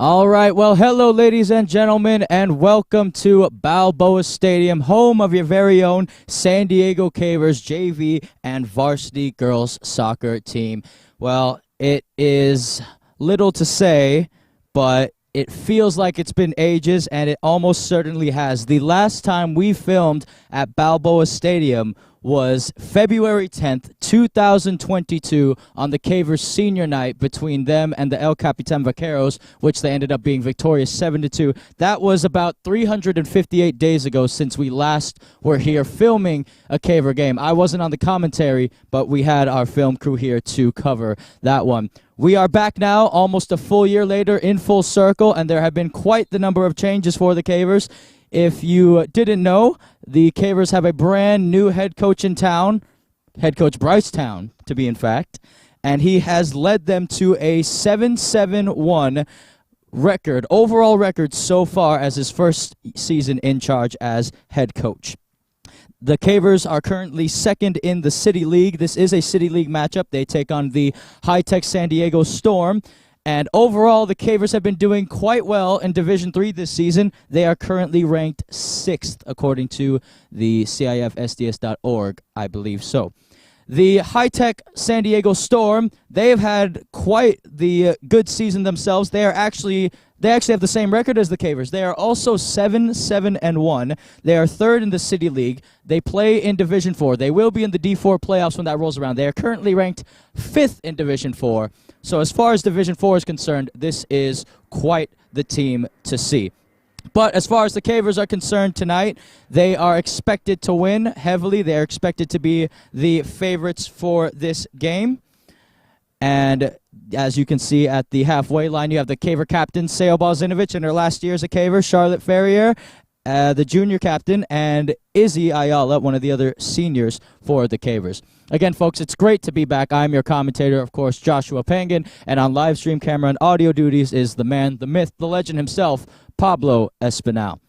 All right, well, hello, ladies and gentlemen, and welcome to Balboa Stadium, home of your very own San Diego Cavers JV and Varsity girls soccer team. Well, it is little to say, but it feels like it's been ages, and it almost certainly has. The last time we filmed at Balboa Stadium was February 10th, 2022, on the Cavers senior night between them and the El Capitan Vaqueros, which they ended up being victorious 7-2. That was about 358 days ago since we last were here filming a Caver game. I wasn't on the commentary, but we had our film crew here to cover that one. We are back now, almost a full year later, in full circle, and there have been quite the number of changes for the Cavers. If you didn't know, the Cavers have a brand new head coach in town, head coach Bryce Town, to be in fact, and he has led them to a 7-7-1 record, overall record so far as his first season in charge as head coach. The Cavers are currently second in the City League. This is a City League matchup. They take on the high-tech San Diego Storm. And overall, the Cavers have been doing quite well in Division III this season. They are currently ranked 6th, according to the CIFSDS.org, I believe so. The high-tech San Diego Storm, they have had quite the good season themselves. They actually have the same record as the Cavers. They are also 7-7-1. They are third in the City League. They play in Division IV. They will be in the D4 playoffs when that rolls around. They are currently ranked 5th in Division IV. So as far as Division IV is concerned, this is quite the team to see. But as far as the Cavers are concerned tonight, they are expected to win heavily. They are expected to be the favorites for this game. And as you can see at the halfway line, you have the Caver captain, Seo Balzinovich, in her last year as a Caver, Charlotte Ferrier, the junior captain, and Izzy Ayala, one of the other seniors for the Cavers. Again, folks, it's great to be back. I'm your commentator, of course, Joshua Pangan, and on live stream camera and audio duties is the man, the myth, the legend himself, Pablo Espinal.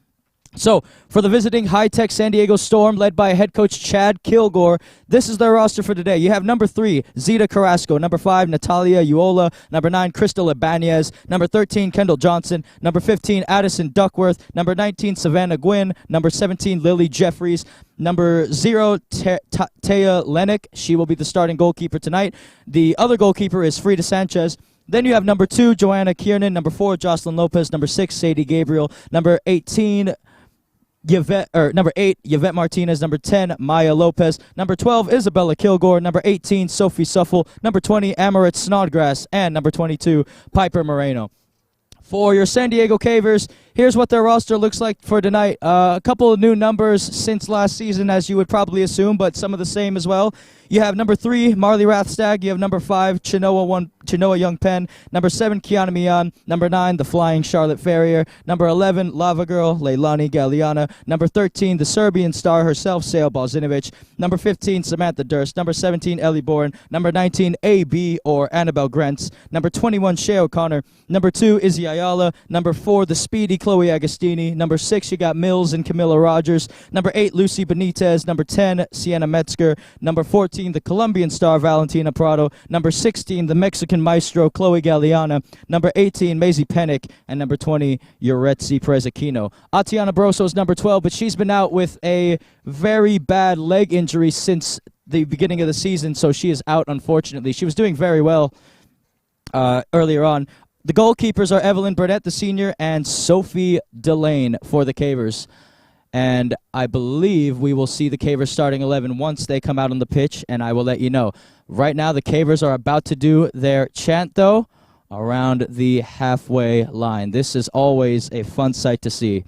So, for the visiting high-tech San Diego Storm, led by head coach Chad Kilgore, this is their roster for today. You have number 3, Zita Carrasco. Number 5, Natalia Uola. Number 9, Crystal Ibanez. Number 13, Kendall Johnson. Number 15, Addison Duckworth. Number 19, Savannah Gwynn. Number 17, Lily Jeffries. Number 0, Taya Lennox. She will be the starting goalkeeper tonight. The other goalkeeper is Frida Sanchez. Then you have number 2, Joanna Kiernan. Number 4, Jocelyn Lopez. Number 6, Sadie Gabriel. Number 8, Yvette Martinez. Number 10, Maya Lopez. Number 12, Isabella Kilgore. Number 18, Sophie Suffel. Number 20, Amarit Snodgrass. And number 22, Piper Moreno. For your San Diego Cavers, here's what their roster looks like for tonight. A couple of new numbers since last season, as you would probably assume, but some of the same as well. You have number 3, Marley Rathstag. You have number 5, Chinoa Young Penn. Number 7, Kiana Mian. Number 9, the Flying Charlotte Ferrier. Number 11, Lava Girl, Leilani Galeana. Number 13, the Serbian star herself, Seo Balzinovich. Number 15, Samantha Durst. Number 17, Ellie Bourne. Number 19, A.B. or Annabelle Grentz. Number 21, Shea O'Connor. Number 2, Izzy Ayala. Number 4, the speedy Chloe Agostini. Number 6, you got Mills and Camilla Rogers. Number 8, Lucy Benitez. Number 10, Sienna Metzger. Number 14, the Colombian star Valentina Prado. Number 16, the Mexican maestro Chloe Galeana. Number 18, Maisie Pennick. And number 20, Yoretzi Prezakino. Atiana Broso is number 12, but she's been out with a very bad leg injury since the beginning of the season, so she is out, unfortunately. She was doing very well earlier on. The goalkeepers are Evelyn Burnett, the senior, and Sophie Delane for the Cavers. And I believe we will see the Cavers starting 11 once they come out on the pitch, and I will let you know. Right now, the Cavers are about to do their chant, though, around the halfway line. This is always a fun sight to see.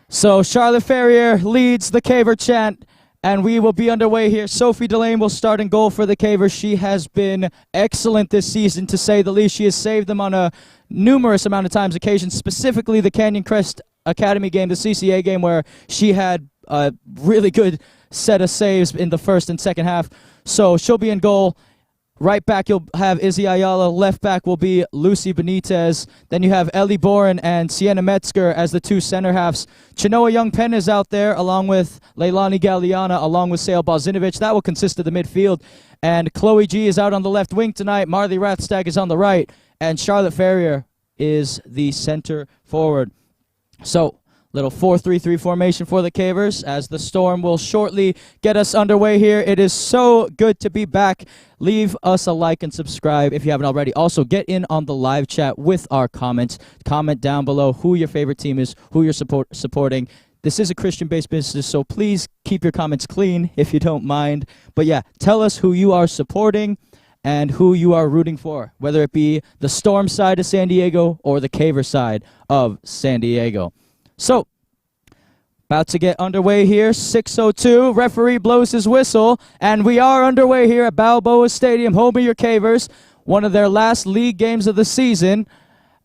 So Charlotte Ferrier leads the Caver chant, and we will be underway here. Sophie Delane will start in goal for the Cavers. She has been excellent this season, to say the least. She has saved them on a numerous amount of times, occasions, specifically the Canyon Crest Academy game, the CCA game, where she had a really good set of saves in the first and second half. So she'll be in goal. Right back, you'll have Izzy Ayala. Left back will be Lucy Benitez. Then you have Ellie Boren and Sienna Metzger as the two center halves. Chinoa Young-Penn is out there, along with Leilani Galeana, along with Sale Bozinovic. That will consist of the midfield. And Chloe G is out on the left wing tonight. Marley Rathstag is on the right. And Charlotte Ferrier is the center forward. So, little 4-3-3 formation for the Cavers as the Storm will shortly get us underway here. It is so good to be back. Leave us a like and subscribe if you haven't already. Also, get in on the live chat with our comments. Comment down below who your favorite team is, who you're supporting. This is a Christian-based business, so please keep your comments clean if you don't mind. But yeah, tell us who you are supporting and who you are rooting for, whether it be the Storm side of San Diego or the Caver side of San Diego. So, about to get underway here, 6:02, referee blows his whistle, and we are underway here at Balboa Stadium, home of your Cavers, one of their last league games of the season,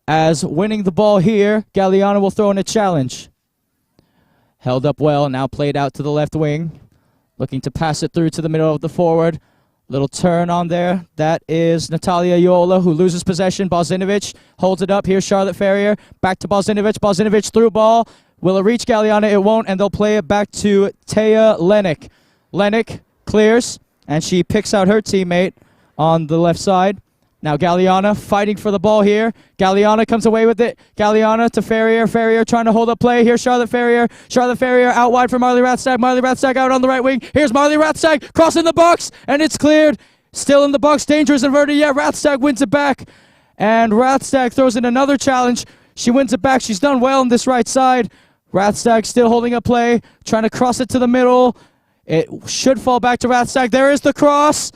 as winning the ball here, Galeana will throw in a challenge. Held up well, now played out to the left wing, looking to pass it through to the middle of the forward. Little turn on there. That is Natalia Yola, who loses possession. Bozinovic holds it up. Here's Charlotte Ferrier. Back to Bozinovic. Bozinovic through ball. Will it reach Galeana? It won't, and they'll play it back to Taya Lennick. Lennick clears, and she picks out her teammate on the left side. Now Galeana fighting for the ball here. Galeana comes away with it. Galeana to Ferrier. Ferrier trying to hold up play. Here's Charlotte Ferrier. Charlotte Ferrier out wide for Marley Rathstag. Marley Rathstag out on the right wing. Here's Marley Rathstag crossing the box, and it's cleared. Still in the box. Dangerous inverted. Yeah, Rathstag wins it back. And Rathstag throws in another challenge. She wins it back. She's done well on this right side. Rathstag still holding up play. Trying to cross it to the middle. It should fall back to Rathstag. There is the cross.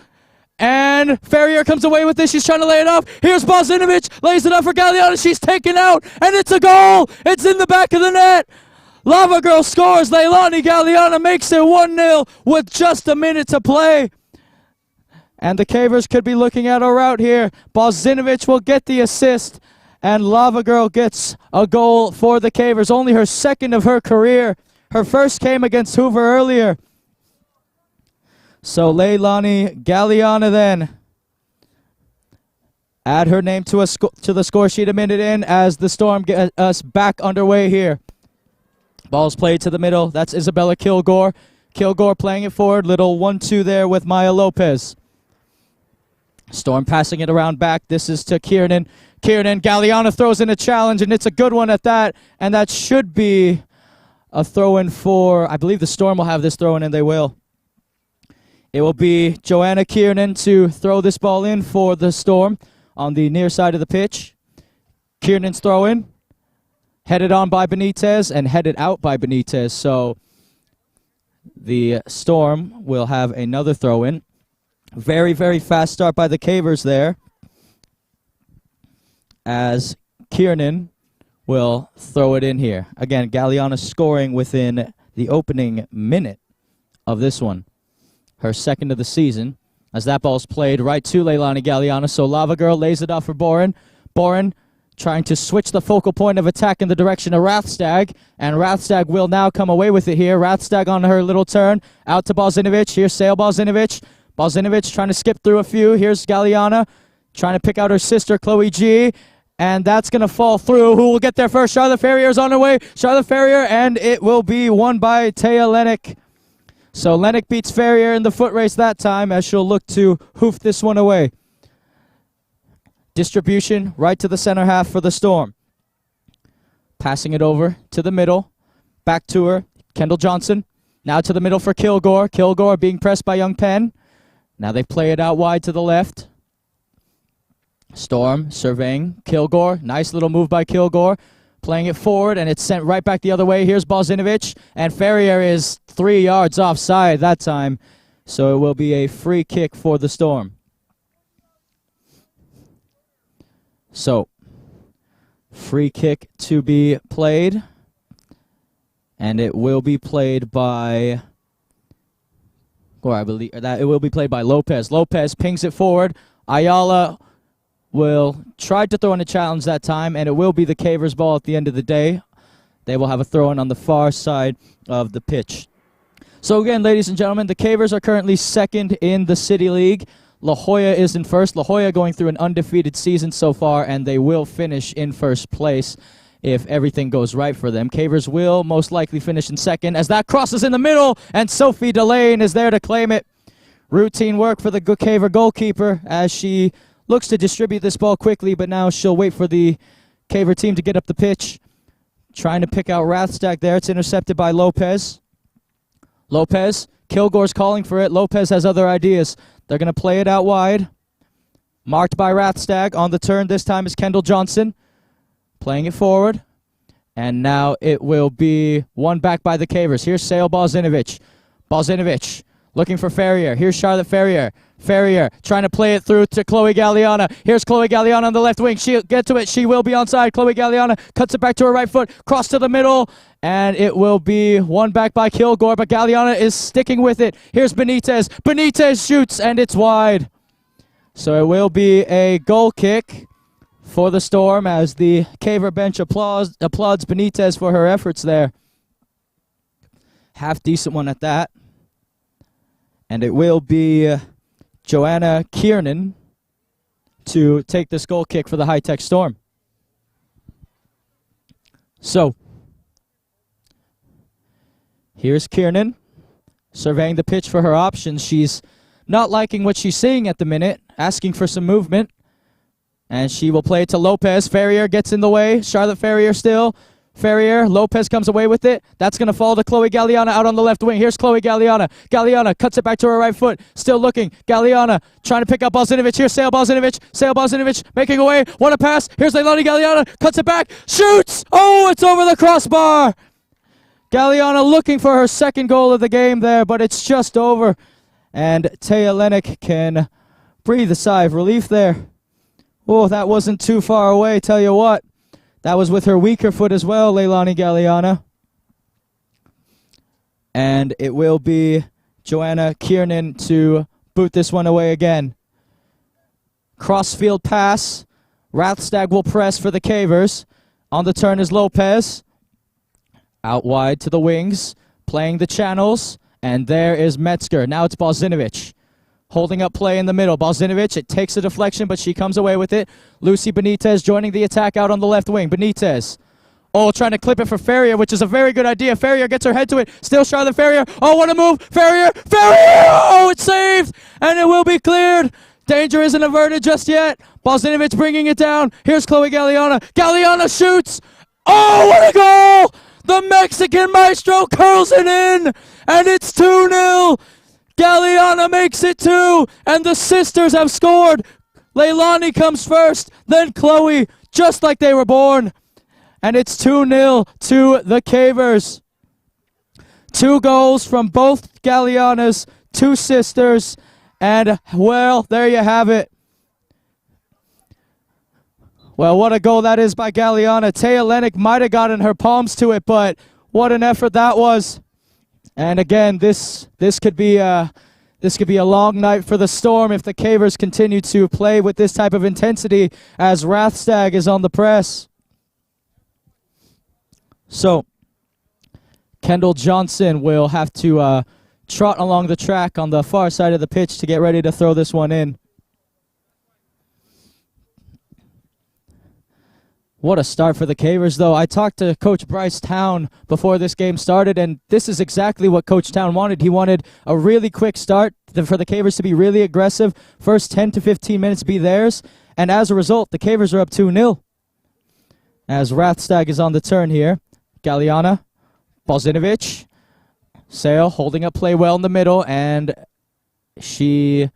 And Ferrier comes away with this. She's trying to lay it off. Here's Bozinovic. Lays it up for Galeana. She's taken out. And it's a goal. It's in the back of the net. Lava Girl scores. Leilani Galeana makes it 1-0 with just a minute to play. And the Cavers could be looking at a rout here. Bozinovic will get the assist. And Lava Girl gets a goal for the Cavers. Only her second of her career. Her first came against Hoover earlier. So Leilani Galeana then add her name to the score sheet a minute in as the Storm get us back underway here. Ball's played to the middle. That's Isabella Kilgore. Kilgore playing it forward. Little 1-2 there with Maya Lopez. Storm passing it around back. This is to Kiernan. Kiernan, Galeana throws in a challenge, and it's a good one at that. And that should be a throw-in for, I believe the Storm will have this throw-in, and they will. It will be Joanna Kiernan to throw this ball in for the Storm on the near side of the pitch. Kiernan's throw-in, headed on by Benitez and headed out by Benitez. So the Storm will have another throw-in. Very, very fast start by the Cavers there, as Kiernan will throw it in here. Again, Galeana scoring within the opening minute of this one. Her second of the season, as that ball's played right to Leilani Galeana. So Lava Girl lays it off for Boren. Boren trying to switch the focal point of attack in the direction of Rathstag. And Rathstag will now come away with it here. Rathstag on her little turn. Out to Bozinovic. Here's Sale Bozinovic. Bozinovic trying to skip through a few. Here's Galeana trying to pick out her sister, Chloe G. And that's going to fall through. Who will get there first? Charlotte Ferrier's on her way. Charlotte Ferrier, and it will be won by Taya Lennick. So Lennick beats Ferrier in the foot race that time, as she'll look to hoof this one away. Distribution right to the center half for the Storm. Passing it over to the middle. Back to her, Kendall Johnson. Now to the middle for Kilgore. Kilgore being pressed by Young-Penn. Now they play it out wide to the left. Storm surveying Kilgore. Nice little move by Kilgore. Playing it forward, and it's sent right back the other way. Here's Bozinovic, and Ferrier is 3 yards offside that time. So it will be a free kick for the Storm. So, free kick to be played. And it will be played by, or I believe that it will be played by Lopez. Lopez pings it forward. Ayala will try to throw in a challenge that time, and it will be the Cavers' ball at the end of the day. They will have a throw-in on the far side of the pitch. So again, ladies and gentlemen, the Cavers are currently second in the City League. La Jolla is in first. La Jolla going through an undefeated season so far, and they will finish in first place if everything goes right for them. Cavers will most likely finish in second as that crosses in the middle, and Sophie Delane is there to claim it. Routine work for the Caver goalkeeper as she looks to distribute this ball quickly, but now she'll wait for the Caver team to get up the pitch. Trying to pick out Rathstag there. It's intercepted by Lopez. Lopez, Kilgore's calling for it. Lopez has other ideas. They're going to play it out wide. Marked by Rathstag. On the turn this time is Kendall Johnson. Playing it forward. And now it will be won back by the Cavers. Here's Sale Bozinovic. Bozinovic looking for Ferrier. Here's Charlotte Ferrier. Ferrier trying to play it through to Chloe Galliana. Here's Chloe Galliana on the left wing. She'll get to it. She will be onside. Chloe Galliana cuts it back to her right foot. Cross to the middle. And it will be won back by Kilgore. But Galliana is sticking with it. Here's Benitez. Benitez shoots and it's wide. So it will be a goal kick for the Storm as the Caver bench applauds Benitez for her efforts there. Half decent one at that. And it will be Joanna Kiernan to take this goal kick for the high-tech Storm. So, here's Kiernan surveying the pitch for her options. She's not liking what she's seeing at the minute, asking for some movement. And she will play it to Lopez. Ferrier gets in the way. Charlotte Ferrier still. Ferrier, Lopez comes away with it. That's going to fall to Chloe Galliana out on the left wing. Here's Chloe Galliana. Galliana cuts it back to her right foot. Still looking. Galliana trying to pick up Bozinovic. Here's Sale Bozinovic. Sale Bozinovic making away. What a pass. Here's Leilani Galliana. Cuts it back. Shoots. Oh, it's over the crossbar. Galliana looking for her second goal of the game there, but it's just over. And Taya Lennox can breathe a sigh of relief there. Oh, that wasn't too far away, tell you what. That was with her weaker foot as well, Leilani Galliana. And it will be Joanna Kiernan to boot this one away again. Crossfield pass. Rathstag will press for the Cavers. On the turn is Lopez. Out wide to the wings. Playing the channels. And there is Metzger. Now it's Bozinovic. Holding up play in the middle. Bozinovic, it takes a deflection, but she comes away with it. Lucy Benitez joining the attack out on the left wing. Benitez. Oh, trying to clip it for Ferrier, which is a very good idea. Ferrier gets her head to it. Still Charlotte Ferrier. Oh, what a move. Ferrier. Ferrier. Oh, it's saved. And it will be cleared. Danger isn't averted just yet. Bozinovic bringing it down. Here's Chloe Galliana. Galliana shoots. Oh, what a goal. The Mexican maestro curls it in. And it's 2-0. Galliana makes it 2, and the sisters have scored. Leilani comes first, then Chloe, just like they were born. And it's 2-0 to the Cavers. 2 goals from both Gallianas, 2 sisters, and, well, there you have it. Well, what a goal that is by Galliana. Taya Lennox might have gotten her palms to it, but what an effort that was. And again, this could be a long night for the Storm if the Cavers continue to play with this type of intensity as Rathstag is on the press. So, Kendall Johnson will have to trot along the track on the far side of the pitch to get ready to throw this one in. What a start for the Cavers, though. I talked to Coach Bryce Town before this game started, and this is exactly what Coach Town wanted. He wanted a really quick start for the Cavers to be really aggressive. First 10 to 15 minutes be theirs, and as a result, the Cavers are up 2-0. As Rathstag is on the turn here. Galliana, Bozinovic, Sale holding up play well in the middle, and she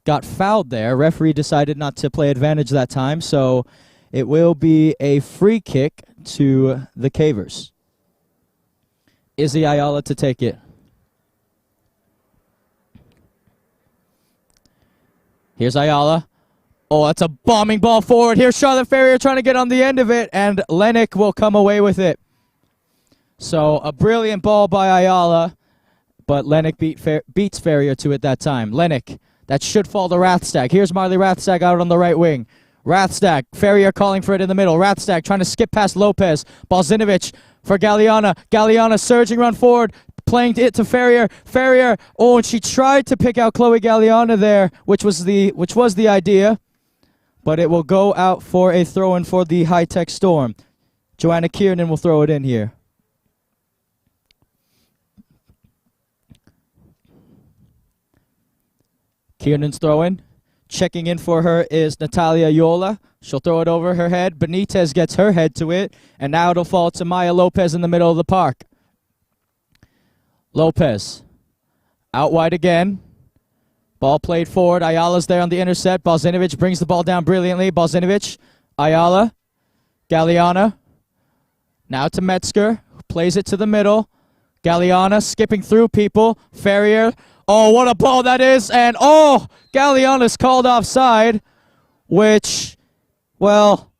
got fouled there. Referee decided not to play advantage that time, so it will be a free kick to the Cavers. Izzy Ayala to take it. Here's Ayala. Oh, that's a bombing ball forward. Here's Charlotte Ferrier trying to get on the end of it, and Lennox will come away with it. So a brilliant ball by Ayala, but Lennox beats Ferrier to it that time. Lennox, that should fall to Rathstag. Here's Marley Rathstag out on the right wing. Rathstag, Ferrier calling for it in the middle. Rathstag trying to skip past Lopez. Bozinovic for Galliana. Galliana surging run forward. playing it to Ferrier. Ferrier, oh, and she tried to pick out Chloe Galliana there, which was the idea. But it will go out for a throw-in for the high-tech Storm. Joanna Kiernan will throw it in here. Kiernan's throwing. Checking in for her is Natalia Yola. She'll throw it over her head. Benitez gets her head to it. And now it'll fall to Maya Lopez in the middle of the park. Lopez. Out wide again. Ball played forward. Ayala's there on the intercept. Balzinovic brings the ball down brilliantly. Balzinovic. Ayala. Galliana. Now to Metzger. Plays it to the middle. Galliana skipping through people. Ferrier. Oh, what a ball that is. And, oh, Galliana's called offside, which, well,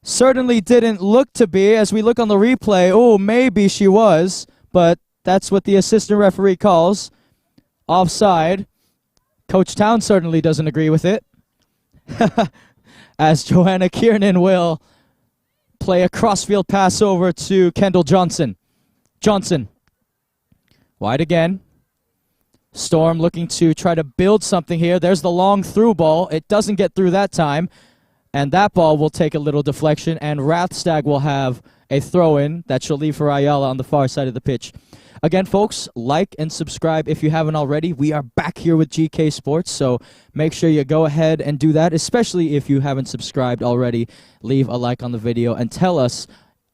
certainly didn't look to be. As we look on the replay, oh, maybe she was, but that's what the assistant referee calls offside. Coach Town certainly doesn't agree with it. As Joanna Kiernan will play a crossfield pass over to Kendall Johnson. Johnson. Wide again. Storm looking to try to build something here. There's the long through ball. It doesn't get through that time. And that ball will take a little deflection. And Rathstag will have a throw-in that she'll leave for Ayala on the far side of the pitch. Again, folks, like and subscribe if you haven't already. We are back here with GK Sports, so make sure you go ahead and do that, especially if you haven't subscribed already. Leave a like on the video and tell us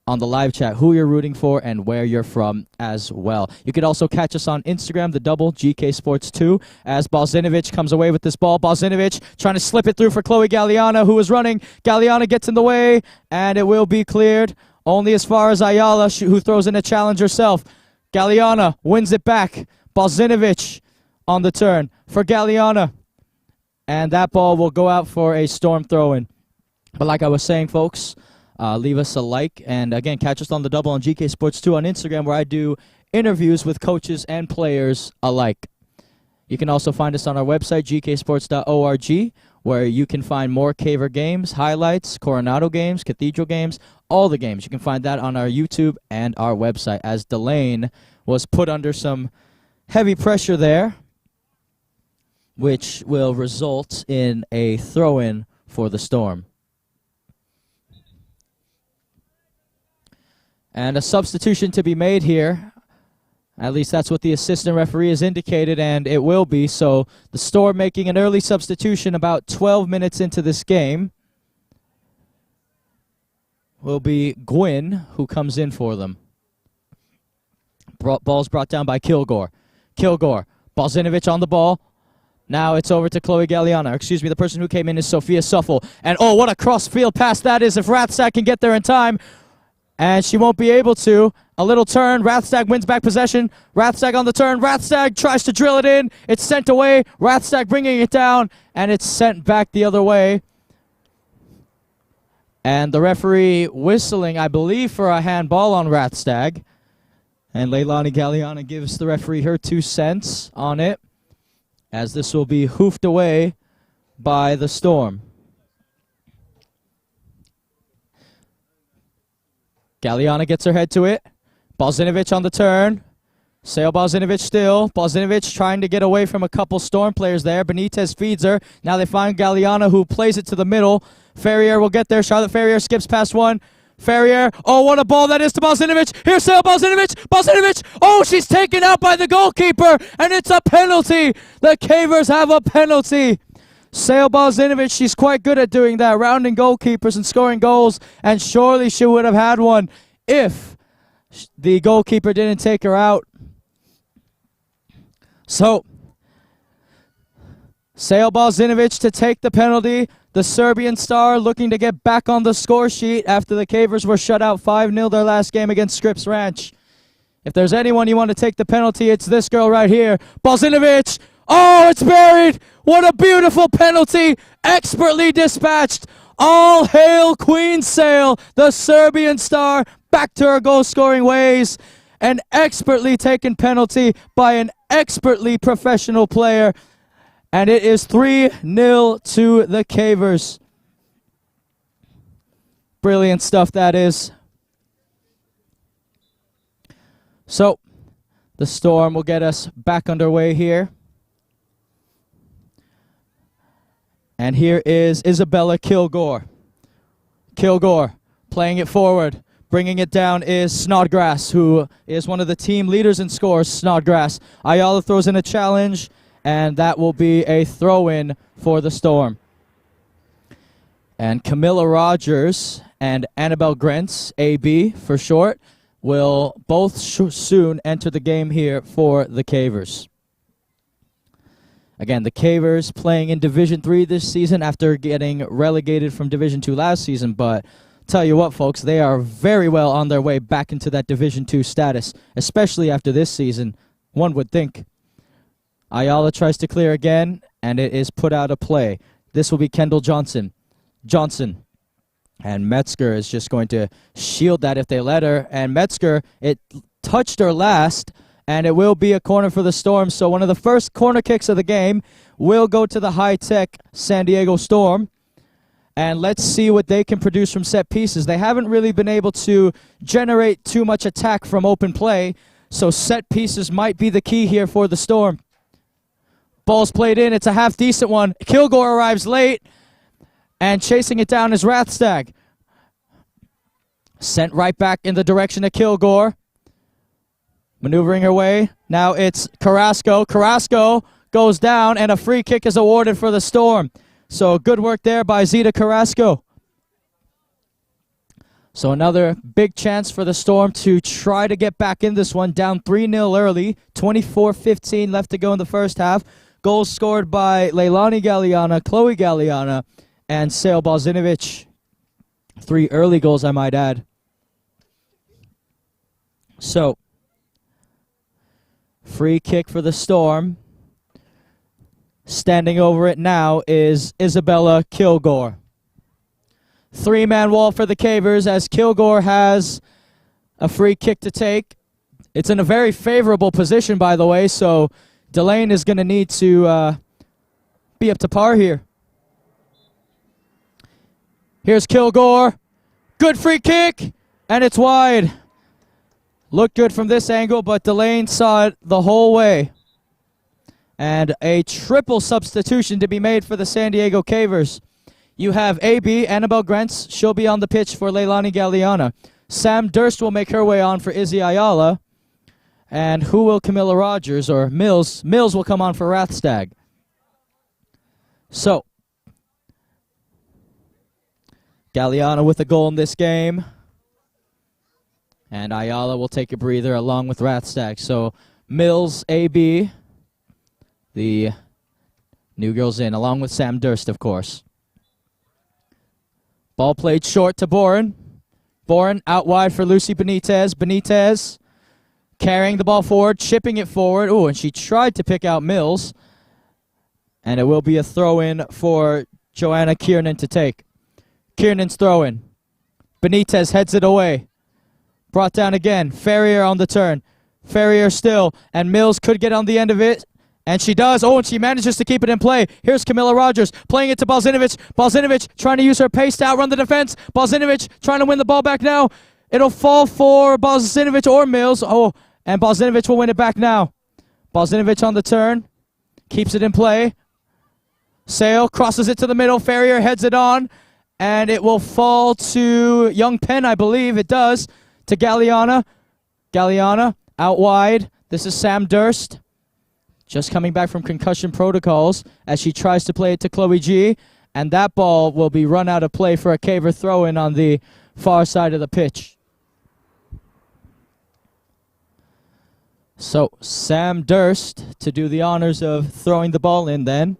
on the live chat who you're rooting for and where you're from as well. You could also catch us on Instagram, the double GK Sports 2, as Balzinovic comes away with this ball. Balzinovic trying to slip it through for Chloe Galliana, who is running. Galliana gets in the way, and it will be cleared only as far as Ayala, who throws in a challenge herself. Galliana wins it back. Balzinovic on the turn for Galliana. And that ball will go out for a Storm throw-in. But like I was saying, folks, leave us a like. And again, catch us on the double on GK Sports 2 on Instagram, where I do interviews with coaches and players alike. You can also find us on our website, gksports.org, where you can find more Caver games, highlights, Coronado games, Cathedral games, all the games. You can find that on our YouTube and our website, as Delane was put under some heavy pressure there, which will result in a throw-in for the Storm. And a substitution to be made here. At least that's what the assistant referee has indicated, and it will be. So the Storm making an early substitution about 12 minutes into this game will be Gwynn, who comes in for them. Ball's brought down by Kilgore. Kilgore. Balzinovic on the ball. Now it's over to Chloe Galliana. Excuse me, the person who came in is Sophia Suffel. And oh, what a cross-field pass that is if Rathsack can get there in time. And she won't be able to. A little turn. Rathstag wins back possession. Rathstag on the turn. Rathstag tries to drill it in. It's sent away. Rathstag bringing it down. And it's sent back the other way. And the referee whistling, I believe, for a handball on Rathstag. And Leilani Galliana gives the referee her 2 cents on it, as this will be hoofed away by the Storm. Galliana gets her head to it. Balzinovic on the turn. Sale Balzinovic still. Balzinovic trying to get away from a couple Storm players there. Benitez feeds her. Now they find Galliana, who plays it to the middle. Ferrier will get there. Charlotte Ferrier skips past one. Ferrier. Oh, what a ball that is to Balzinovic. Here's Sale Balzinovic. Balzinovic. Oh, she's taken out by the goalkeeper. And it's a penalty. The Cavers have a penalty. Sale Balzinovic, she's quite good at doing that, rounding goalkeepers and scoring goals, and surely she would have had one if the goalkeeper didn't take her out. So, Sale Balzinovic to take the penalty. The Serbian star looking to get back on the score sheet after the Cavers were shut out 5-0 their last game against Scripps Ranch. If there's anyone you want to take the penalty, it's this girl right here. Balzinovic! Oh, it's buried! What a beautiful penalty! Expertly dispatched! All hail Queen Sale, the Serbian star, back to her goal-scoring ways. An expertly taken penalty by an expertly professional player. And it is 3-0 to the Cavers. Brilliant stuff that is. So, The Storm will get us back underway here. And here is Isabella Kilgore. Kilgore playing it forward. Bringing it down is Snodgrass, who is one of the team leaders in scores. Snodgrass. Ayala throws in a challenge, and that will be a throw-in for the Storm. And Camilla Rogers and Annabelle Grentz, AB for short, will both soon enter the game here for the Cavers. Again, the Cavers playing in Division III this season after getting relegated from Division II last season, but tell you what, folks, they are very well on their way back into that Division II status, especially after this season, one would think. Ayala tries to clear again, and it is put out of play. This will be Kendall Johnson. And Metzger is just going to shield that if they let her. And Metzger, it touched her last, and it will be a corner for the Storm. So one of the first corner kicks of the game will go to the high-tech San Diego Storm. And let's see what they can produce from set pieces. They haven't really been able to generate too much attack from open play, so set pieces might be the key here for the Storm. Ball's played in. It's a half-decent one. Kilgore arrives late, and chasing it down is Rathstag. Sent right back in the direction of Kilgore. Maneuvering her way. Now it's Carrasco. Carrasco goes down, and a free kick is awarded for the Storm. So good work there by Zita Carrasco. So another big chance for the Storm to try to get back in this one. Down 3-0 early. 24-15 left to go in the first half. Goals scored by Leilani Galeana, Chloe Galeana, and Sale Balzinovic. 3 early goals, I might add. So, free kick for the Storm. Standing over it now is Isabella Kilgore. 3-man wall for the Cavers as Kilgore has a free kick to take. It's in a very favorable position, by the way, so Delane is going to need to be up to par here. Here's Kilgore. Good free kick, and it's wide. Looked good from this angle, but Delane saw it the whole way. And a triple substitution to be made for the San Diego Cavers. You have AB, Annabelle Grentz. She'll be on the pitch for Leilani Galeana. Sam Durst will make her way on for Izzy Ayala. And who will Camilla Rogers or Mills? Mills will come on for Rathstag. So, Galeana with a goal in this game. And Ayala will take a breather along with Rathstag. So, Mills, AB... the new girls in, along with Sam Durst, of course. Ball played short to Boren. Boren out wide for Lucy Benitez. Benitez carrying the ball forward, chipping it forward. Ooh, and she tried to pick out Mills. And it will be a throw-in for Joanna Kiernan to take. Kiernan's throw-in. Benitez heads it away. Brought down again. Ferrier on the turn. Ferrier still, and Mills could get on the end of it. And she does. Oh, and she manages to keep it in play. Here's Camilla Rogers playing it to Balzinovic. Balzinovic trying to use her pace to outrun the defense. Balzinovic trying to win the ball back now. It'll fall for Balzinovic or Mills. Oh, and Balzinovic will win it back now. Balzinovic on the turn. Keeps it in play. Sale crosses it to the middle. Ferrier heads it on. And it will fall to Young Penn, I believe. It does. To Galeana. Galeana out wide. This is Sam Durst. Just coming back from concussion protocols as she tries to play it to Chloe G. And that ball will be run out of play for a Caver throw-in on the far side of the pitch. So Sam Durst to do the honors of throwing the ball in then.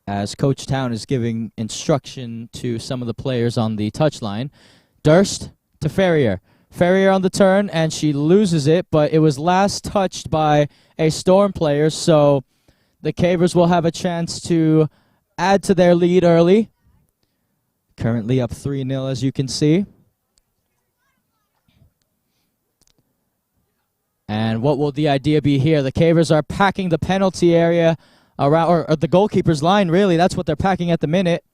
As Coach Town is giving instruction to some of the players on the touchline. Durst to Ferrier. Ferrier on the turn, and she loses it, but it was last touched by a Storm player, so the Cavers will have a chance to add to their lead early. Currently up 3-0, as you can see. And what will the idea be here? The Cavers are packing the penalty area around, or the goalkeeper's line, really. That's what they're packing at the minute.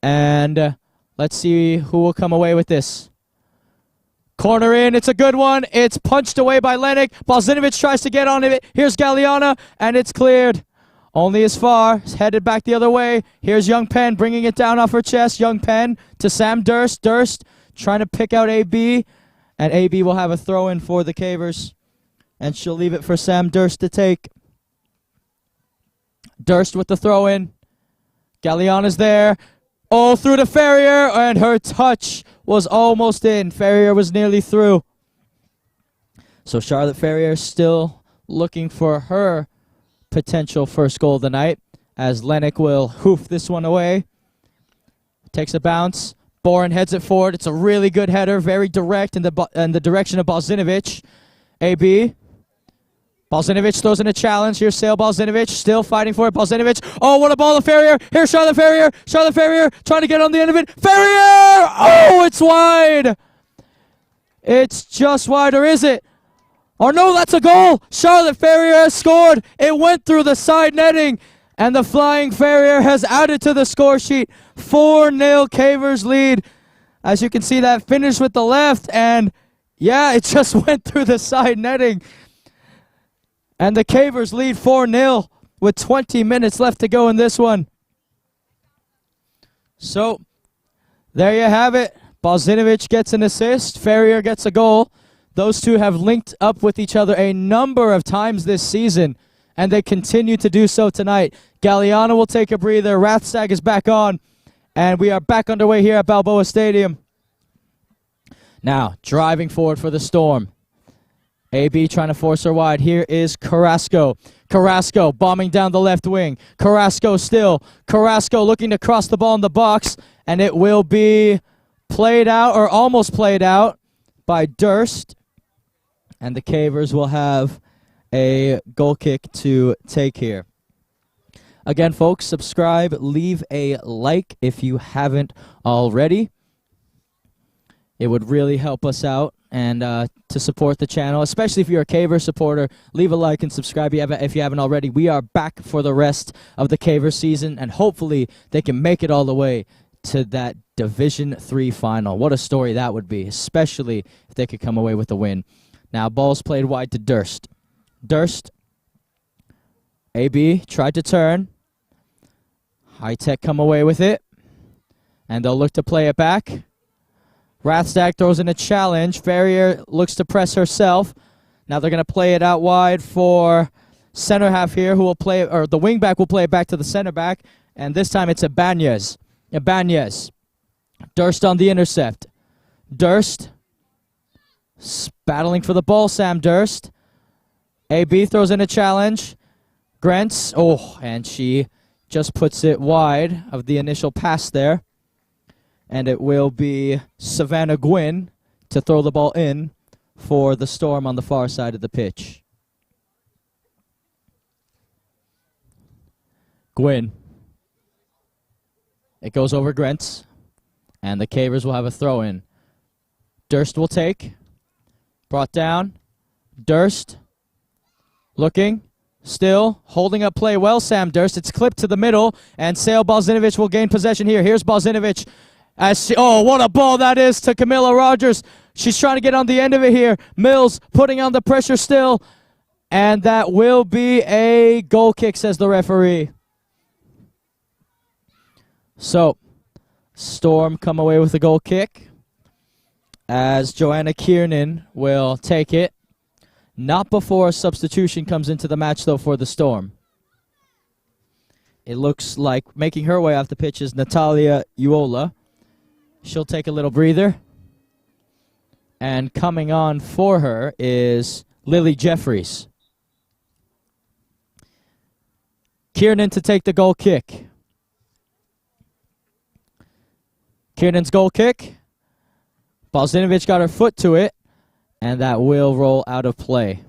And Let's see who will come away with this. Corner in, it's a good one. It's punched away by Lenik. Balzinovic tries to get on it. Here's Galeana, and it's cleared. Only as far. It's headed back the other way. Here's Young Penn bringing it down off her chest. Young Penn to Sam Durst. Durst trying to pick out AB, and AB will have a throw-in for the Cavers, and she'll leave it for Sam Durst to take. Durst with the throw-in. Galeana's there. Oh, through to Ferrier, and her touch was almost in. Ferrier was nearly through. So Charlotte Ferrier still looking for her potential first goal of the night, as Lenik will hoof this one away. Takes a bounce. Boren heads it forward. It's a really good header, very direct in the direction of Balzinovic. AB. Balzinovic throws in a challenge. Here's Sale Balzinovic, still fighting for it. Balzinovic. Oh, what a ball to Ferrier. Here's Charlotte Ferrier. Charlotte Ferrier trying to get on the end of it. Ferrier! Oh, it's wide. It's just wide, or is it? Oh, no, that's a goal. Charlotte Ferrier has scored. It went through the side netting, and the flying Ferrier has added to the score sheet. 4-0 Cavers lead. As you can see, that finished with the left, and yeah, it just went through the side netting. And the Cavers lead 4-0 with 20 minutes left to go in this one. So, there you have it. Balzinovic gets an assist. Ferrier gets a goal. Those two have linked up with each other a number of times this season, and they continue to do so tonight. Galeana will take a breather. Rathstag is back on, and we are back underway here at Balboa Stadium. Now, driving forward for the Storm. AB trying to force her wide. Here is Carrasco. Carrasco bombing down the left wing. Carrasco still. Carrasco looking to cross the ball in the box, and it will be played out, or almost played out, by Durst. And the Cavers will have a goal kick to take here. Again, folks, subscribe, leave a like if you haven't already. It would really help us out, and to support the channel, especially if you're a Caver supporter, leave a like and subscribe if you haven't already. We are back for the rest of the Caver season, and hopefully they can make it all the way to that Division 3 final. What a story that would be, especially if they could come away with a win. Now, ball's played wide to Durst. Durst. AB tried to turn. High Tech come away with it, and they'll look to play it back. Rathstag throws in a challenge. Ferrier looks to press herself. Now they're going to play it out wide for center half here, who will play, or the wing back will play it back to the center back, and this time it's Ibanez. Ibanez. Durst on the intercept. Durst battling for the ball, Sam Durst. AB throws in a challenge. Grentz, oh, and she just puts it wide of the initial pass there. And it will be Savannah Gwynn to throw the ball in for the Storm on the far side of the pitch. Gwynn. It goes over Grentz, and the Cavers will have a throw-in. Durst will take. Brought down. Durst. Looking. Still. Holding up play well, Sam Durst. It's clipped to the middle, and Sale Balzinovic will gain possession here. Here's Balzinovic. Oh, what a ball that is to Camilla Rogers. She's trying to get on the end of it here. Mills putting on the pressure still, and that will be a goal kick, says the referee. So, Storm come away with a goal kick, as Joanna Kiernan will take it. Not before a substitution comes into the match, though, for the Storm. It looks like making her way off the pitch is Natalia Uola. She'll take a little breather. And coming on for her is Lily Jeffries. Kiernan to take the goal kick. Kiernan's goal kick. Balzinovic got her foot to it, and that will roll out of play.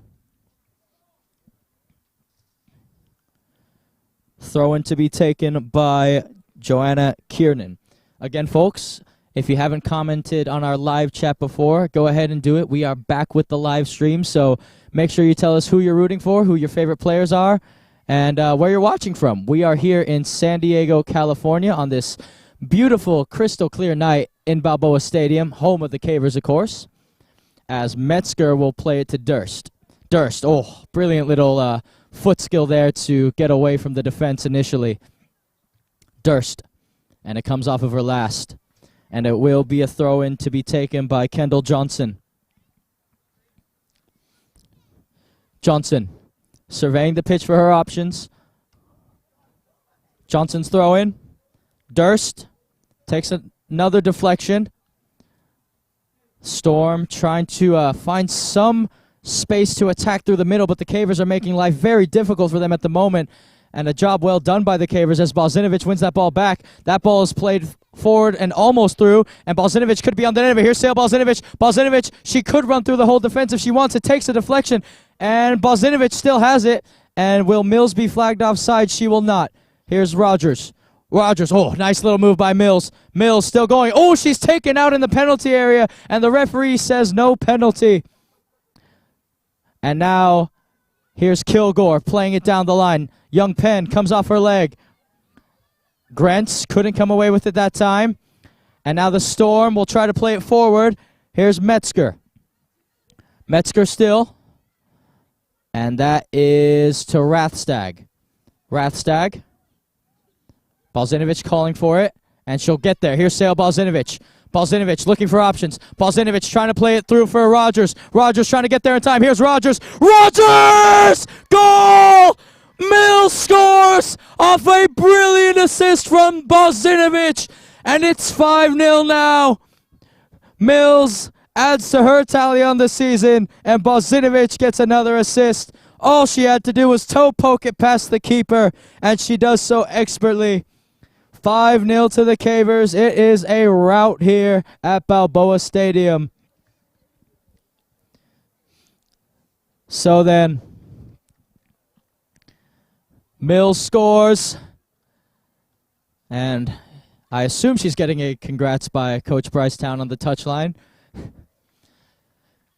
Throw-in to be taken by Joanna Kiernan. Again, folks, if you haven't commented on our live chat before, go ahead and do it. We are back with the live stream, so make sure you tell us who you're rooting for, who your favorite players are, and where you're watching from. We are here in San Diego, California on this Beautiful, crystal clear night in Balboa Stadium, home of the Cavers, of course, as Metzger will play it to Durst. Durst, oh, brilliant little foot skill there to get away from the defense initially. Durst, and it comes off of her last, and it will be a throw-in to be taken by Kendall Johnson. Johnson, surveying the pitch for her options. Johnson's throw-in. Durst takes another deflection. Storm trying to find some space to attack through the middle, but the Cavers are making life very difficult for them at the moment. And a job well done by the Cavers as Balzinovic wins that ball back. That ball is played forward and almost through, and Balzinovic could be on the end of it. Here's Sale Balzinovic. Balzinovic, she could run through the whole defense if she wants. It takes a deflection, and Balzinovic still has it. And will Mills be flagged offside? She will not. Here's Rogers. Rogers, oh, nice little move by Mills. Mills still going. Oh, she's taken out in the penalty area, and the referee says no penalty. And now, here's Kilgore playing it down the line. Young Penn comes off her leg. Grants couldn't come away with it that time. And now the Storm will try to play it forward. Here's Metzger. Metzger still. And that is to Rathstag. Rathstag. Balzinovic calling for it, and she'll get there. Here's Sale Balzinovic. Balzinovic looking for options. Balzinovic trying to play it through for Rogers. Rogers trying to get there in time. Here's Rogers. Rogers! Goal! Mills scores off a brilliant assist from Balzinovic, and it's 5-0 now. Mills adds to her tally on the season, and Balzinovic gets another assist. All she had to do was toe poke it past the keeper, and she does so expertly. 5-0 to the Cavers. It is a rout here at Balboa Stadium. So then, Mills scores, and I assume she's getting a congrats by Coach Brycetown on the touchline.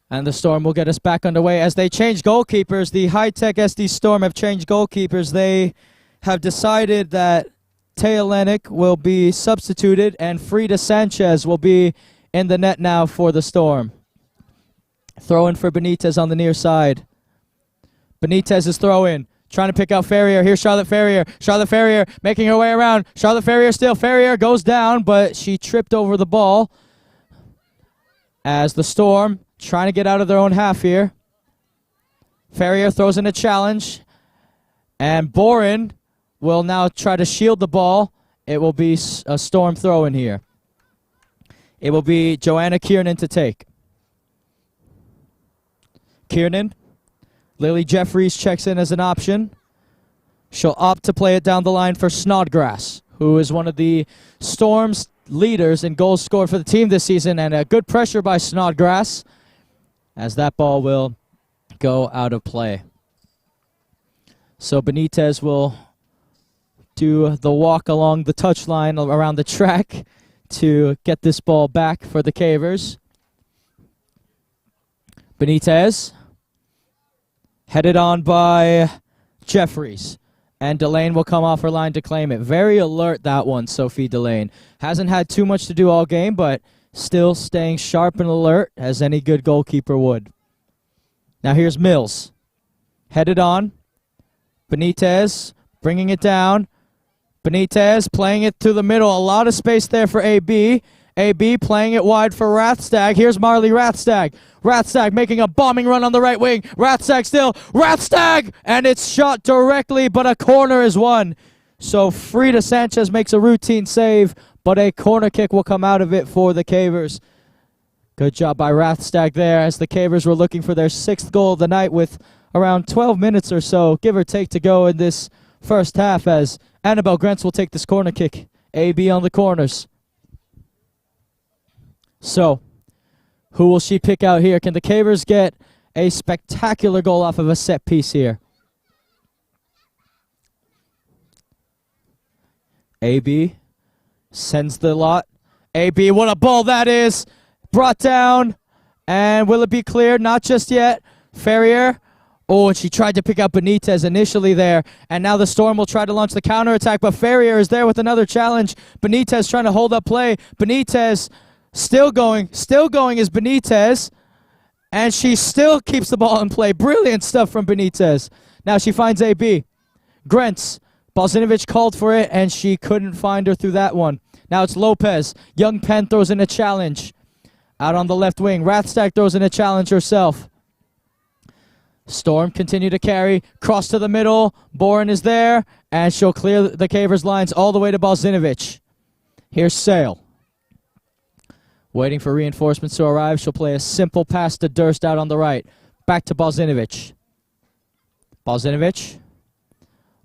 And the Storm will get us back underway as they change goalkeepers. The high-tech SD Storm have changed goalkeepers. They have decided that Taya Lennox will be substituted, and Frida Sanchez will be in the net now for the Storm. Throw-in for Benitez on the near side. Benitez is throw-in, trying to pick out Ferrier. Here's Charlotte Ferrier. Charlotte Ferrier making her way around. Charlotte Ferrier still. Ferrier goes down, but she tripped over the ball as the Storm trying to get out of their own half here. Ferrier throws in a challenge, and Boren will now try to shield the ball. It will be a Storm throw in here. It will be Joanna Kiernan to take. Kiernan. Lily Jeffries checks in as an option. She'll opt to play it down the line for Snodgrass, who is one of the Storm's leaders in goals scored for the team this season, and a good pressure by Snodgrass as that ball will go out of play. So Benitez will do the walk along the touchline around the track to get this ball back for the Cavers. Benitez, headed on by Jeffries. And Delane will come off her line to claim it. Very alert, that one, Sophie Delane. Hasn't had too much to do all game, but still staying sharp and alert as any good goalkeeper would. Now here's Mills. Headed on. Benitez bringing it down. Benitez playing it through the middle. A lot of space there for AB. AB playing it wide for Rathstag. Here's Marley Rathstag. Rathstag making a bombing run on the right wing. Rathstag still. Rathstag! And it's shot directly, but a corner is won. So Frida Sanchez makes a routine save, but a corner kick will come out of it for the Cavers. Good job by Rathstag there as the Cavers were looking for their 6th goal of the night with around 12 minutes or so, give or take, to go in this first half as Annabelle Grants will take this corner kick. AB on the corners. So, who will she pick out here? Can the Cavers get a spectacular goal off of a set piece here? AB sends the lot. AB, what a ball that is! Brought down, and will it be cleared? Not just yet. Ferrier Oh, and she tried to pick up Benitez initially there, and now the Storm will try to launch the counterattack, but Ferrier is there with another challenge. Benitez trying to hold up play. Benitez still going is Benitez, and she still keeps the ball in play. Brilliant stuff from Benitez. Now she finds AB. Grentz. Balzinovic called for it, and she couldn't find her through that one. Now it's Lopez. Young Penn throws in a challenge. Out on the left wing, Rathstag throws in a challenge herself. Storm continue to carry, cross to the middle, Boren is there, and she'll clear the Cavers lines all the way to Balzinovic. Here's Sale. Waiting for reinforcements to arrive, she'll play a simple pass to Durst out on the right. Back to Balzinovic. Balzinovic.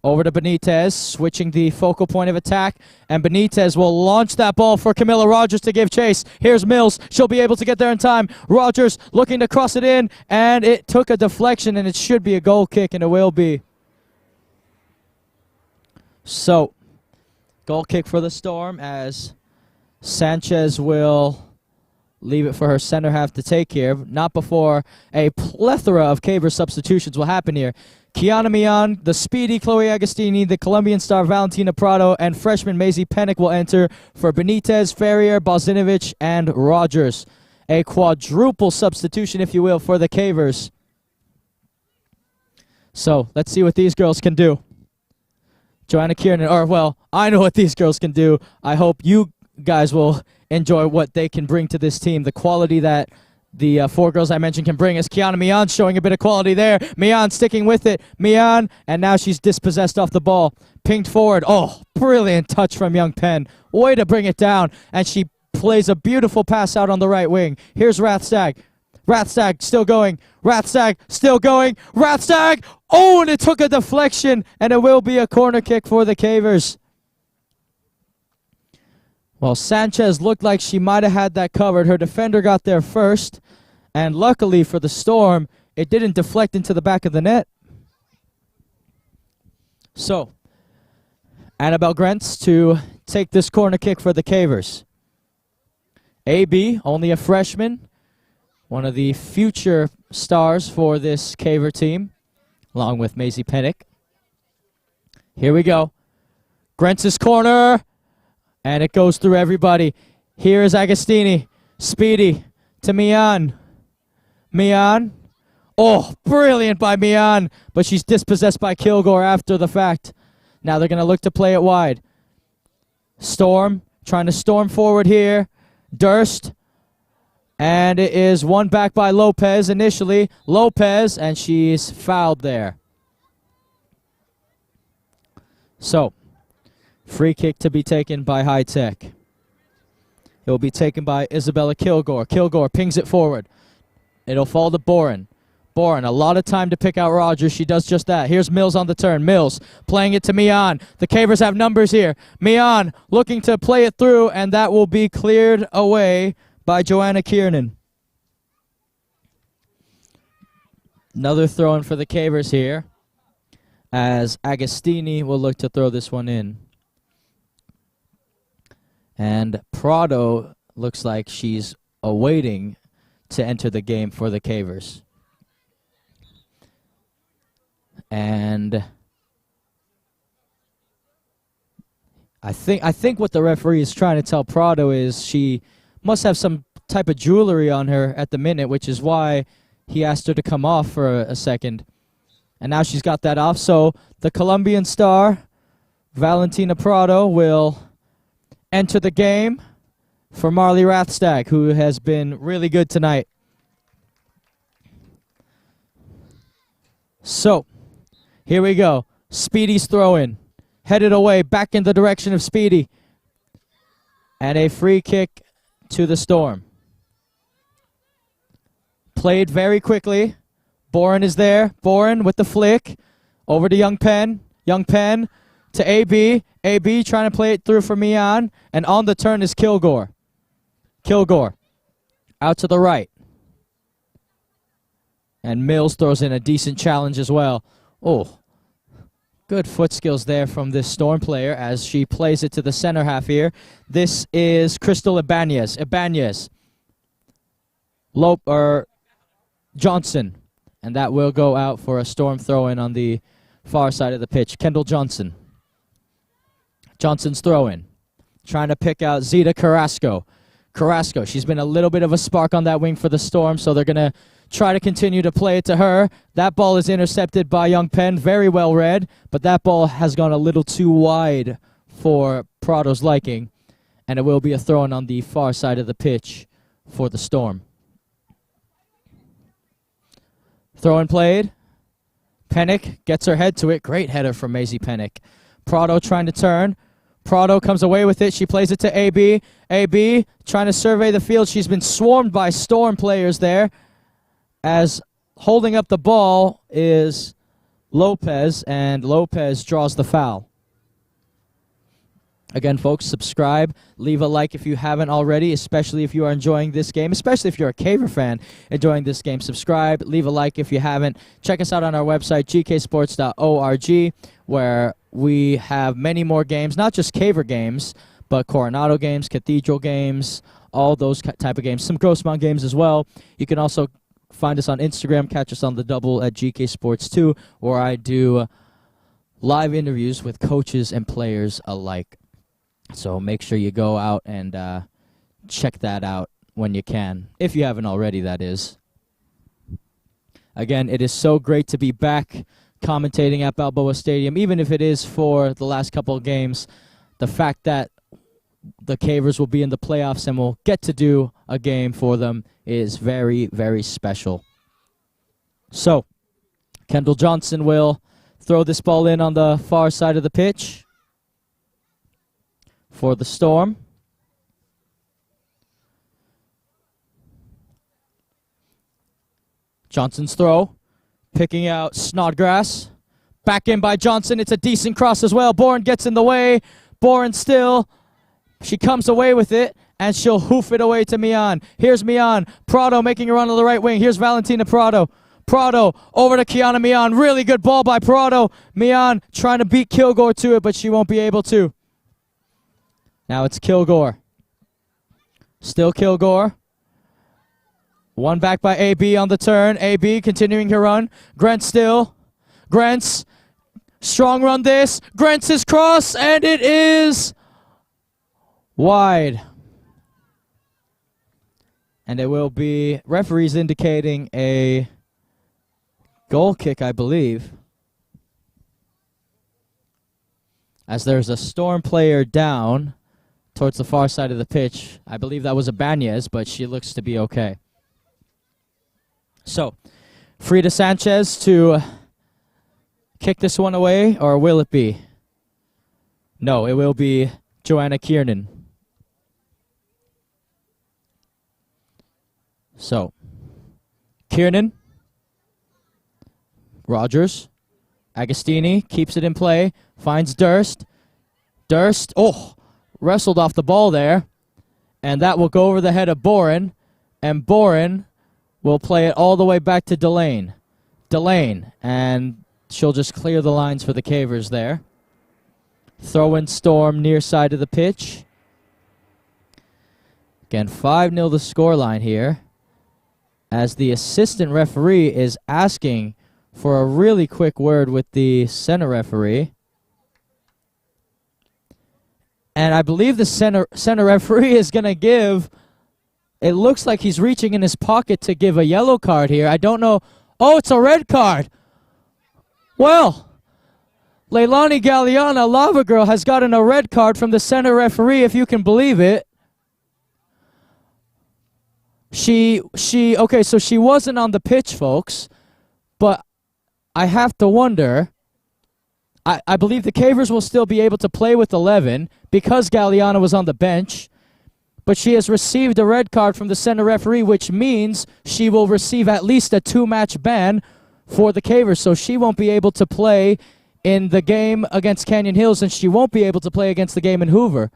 Over to Benitez, switching the focal point of attack, and Benitez will launch that ball for Camilla Rogers to give chase. Here's Mills. She'll be able to get there in time. Rogers looking to cross it in, and it took a deflection, and it should be a goal kick, and it will be. So, goal kick for the Storm as Sanchez will leave it for her center half to take here. Not before a plethora of Caver substitutions will happen here. Kiana Mian, the speedy Chloe Agostini, the Colombian star Valentina Prado, and freshman Maisie Pennick will enter for Benitez, Ferrier, Balzinovic, and Rogers. A quadruple substitution, if you will, for the Cavers. So, let's see what these girls can do. Joanna Kiernan, or, well, I know what these girls can do. I hope you guys will enjoy what they can bring to this team. The quality that the four girls I mentioned can bring is Kiana Mian showing a bit of quality there. Mian sticking with it. Mian, and now she's dispossessed off the ball. Pinged forward. Oh, brilliant touch from Young Penn. Way to bring it down. And she plays a beautiful pass out on the right wing. Here's Rathstag. Rathstag still going. Rathstag still going. Rathstag! Oh, and it took a deflection, and it will be a corner kick for the Cavers. Well, Sanchez looked like she might have had that covered. Her defender got there first, and luckily for the Storm, it didn't deflect into the back of the net. So, Annabelle Grentz to take this corner kick for the Cavers. AB, only a freshman, one of the future stars for this Caver team, along with Maisie Pennick. Here we go. Grentz's corner. And it goes through everybody. Here is Agostini. Speedy to Mian. Mian. Oh, brilliant by Mian. But she's dispossessed by Kilgore after the fact. Now they're going to look to play it wide. Storm. Trying to storm forward here. Durst. And it is won back by Lopez initially. Lopez. And she's fouled there. So, free kick to be taken by High Tech. It will be taken by Isabella Kilgore. Kilgore pings it forward. It'll fall to Boren. Boren, a lot of time to pick out Rogers. She does just that. Here's Mills on the turn. Mills playing it to Mian. The Cavers have numbers here. Mian looking to play it through, and that will be cleared away by Joanna Kiernan. Another throw-in for the Cavers here, as Agostini will look to throw this one in. And Prado looks like she's awaiting to enter the game for the Cavers. And I think what the referee is trying to tell Prado is she must have some type of jewelry on her at the minute, which is why he asked her to come off for a second. And now she's got that off. So the Colombian star, Valentina Prado, will enter the game for Marley Rathstag, who has been really good tonight. So, here we go. Speedy's throw-in. Headed away, back in the direction of Speedy. And a free kick to the Storm. Played very quickly. Boren is there. Boren with the flick. Over to Young Penn. Young Penn to AB. AB trying to play it through for Mian. And on the turn is Kilgore. Kilgore. Out to the right. And Mills throws in a decent challenge as well. Oh, good foot skills there from this Storm player as she plays it to the center half here. This is Crystal Ibanez. Ibanez. Johnson. And that will go out for a Storm throw-in on the far side of the pitch. Kendall Johnson. Johnson's throw-in. Trying to pick out Zeta Carrasco. Carrasco, she's been a little bit of a spark on that wing for the Storm, so they're going to try to continue to play it to her. That ball is intercepted by Young Penn. Very well read, but that ball has gone a little too wide for Prado's liking, and it will be a throw-in on the far side of the pitch for the Storm. Throw-in played. Pennick gets her head to it. Great header from Maisie Pennick. Prado trying to turn. Prado comes away with it. She plays it to AB. AB trying to survey the field. She's been swarmed by Storm players there, as holding up the ball is Lopez, and Lopez draws the foul. Again, folks, subscribe, leave a like if you haven't already, especially if you are enjoying this game, especially if you're a Caver fan enjoying this game. Subscribe, leave a like if you haven't. Check us out on our website, gksports.org, where we have many more games, not just Caver games, but Coronado games, Cathedral games, all those type of games, some Grossmont games as well. You can also find us on Instagram, catch us on the double at GK Sports 2, where I do live interviews with coaches and players alike. So make sure you go out and check that out when you can, if you haven't already, that is. Again, it is so great to be back commentating at Balboa Stadium, even if it is for the last couple of games. The fact that the Cavers will be in the playoffs and will get to do a game for them is very, very special. So, Kendall Johnson will throw this ball in on the far side of the pitch for the Storm. Johnson's throw, picking out Snodgrass. Back in by Johnson. It's a decent cross as well. Boren gets in the way. Boren still. She comes away with it, and she'll hoof it away to Mian. Here's Mian. Prado making a run on the right wing. Here's Valentina Prado. Prado over to Kiana Mian. Really good ball by Prado. Mian trying to beat Kilgore to it, but she won't be able to. Now it's Kilgore. Still Kilgore. One back by AB on the turn. AB continuing her run. Grant still. Grant's strong run this. Grant's cross, and it is wide. And it will be referees indicating a goal kick, I believe, as there's a Storm player down towards the far side of the pitch. I believe that was a Banez, but she looks to be okay. So, Frida Sanchez to kick this one away, or will it be? No, it will be Joanna Kiernan. So, Kiernan, Rogers, Agostini keeps it in play, finds Durst. Durst, wrestled off the ball there, and that will go over the head of Boren, and Boren will play it all the way back to Delane. Delane, and she'll just clear the lines for the Cavers there. Throw in Storm near side of the pitch. Again, 5-0 the scoreline here, as the assistant referee is asking for a really quick word with the center referee. And I believe the center referee is going to give, it looks like he's reaching in his pocket to give a yellow card here. I don't know. Oh, it's a red card. Well, Leilani Galliana, Lava Girl, has gotten a red card from the center referee, if you can believe it. Okay, so she wasn't on the pitch, folks, but I have to wonder, I believe the Cavers will still be able to play with 11 because Galliana was on the bench, but she has received a red card from the center referee, which means she will receive at least a 2-match ban for the Cavers, so she won't be able to play in the game against Canyon Hills, and she won't be able to play against the game in Hoover.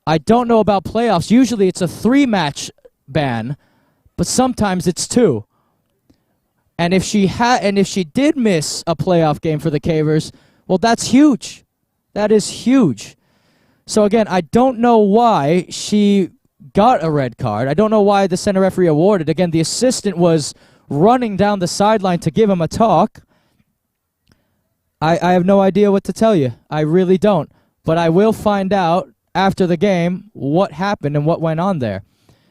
I don't know about playoffs. Usually it's a 3-match ban, but sometimes it's 2. And if she did miss a playoff game for the Cavers, well, that's huge. That is huge. So again, I don't know why she got a red card. I don't know why the center referee awarded. Again, the assistant was running down the sideline to give him a talk. I have no idea what to tell you. I really don't. But I will find out after the game what happened and what went on there.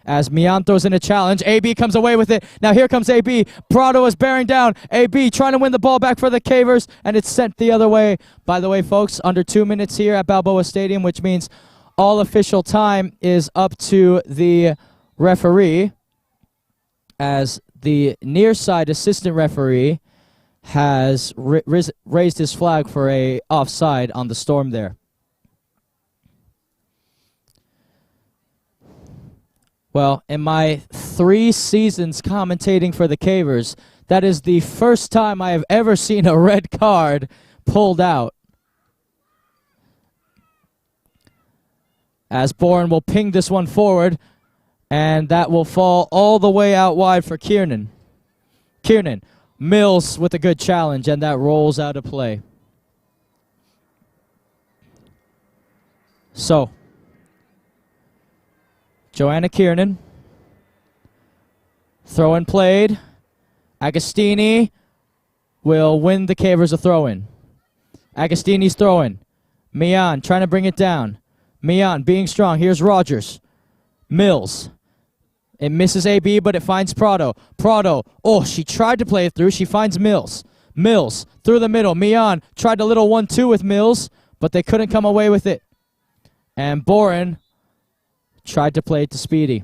As Mian throws in a challenge, AB comes away with it. Now here comes AB. Prado is bearing down. AB trying to win the ball back for the Cavers, and it's sent the other way. By the way, folks, under 2 minutes here at Balboa Stadium, which means all official time is up to the referee, as the near side assistant referee has raised his flag for a offside on the Storm there. Well, in my 3 seasons commentating for the Cavers, that is the first time I have ever seen a red card pulled out. As Boren will ping this one forward, and that will fall all the way out wide for Kiernan. Kiernan, Mills with a good challenge, and that rolls out of play. So, Joanna Kiernan, throw-in played. Agostini will win the Cavers a throw-in. Agostini's throwing. Mian trying to bring it down. Mian being strong. Here's Rogers. Mills. It misses AB, but it finds Prado. Prado, oh, she tried to play it through. She finds Mills. Mills through the middle. Mian tried a little 1-2 with Mills, but they couldn't come away with it. And Boren tried to play it to Speedy.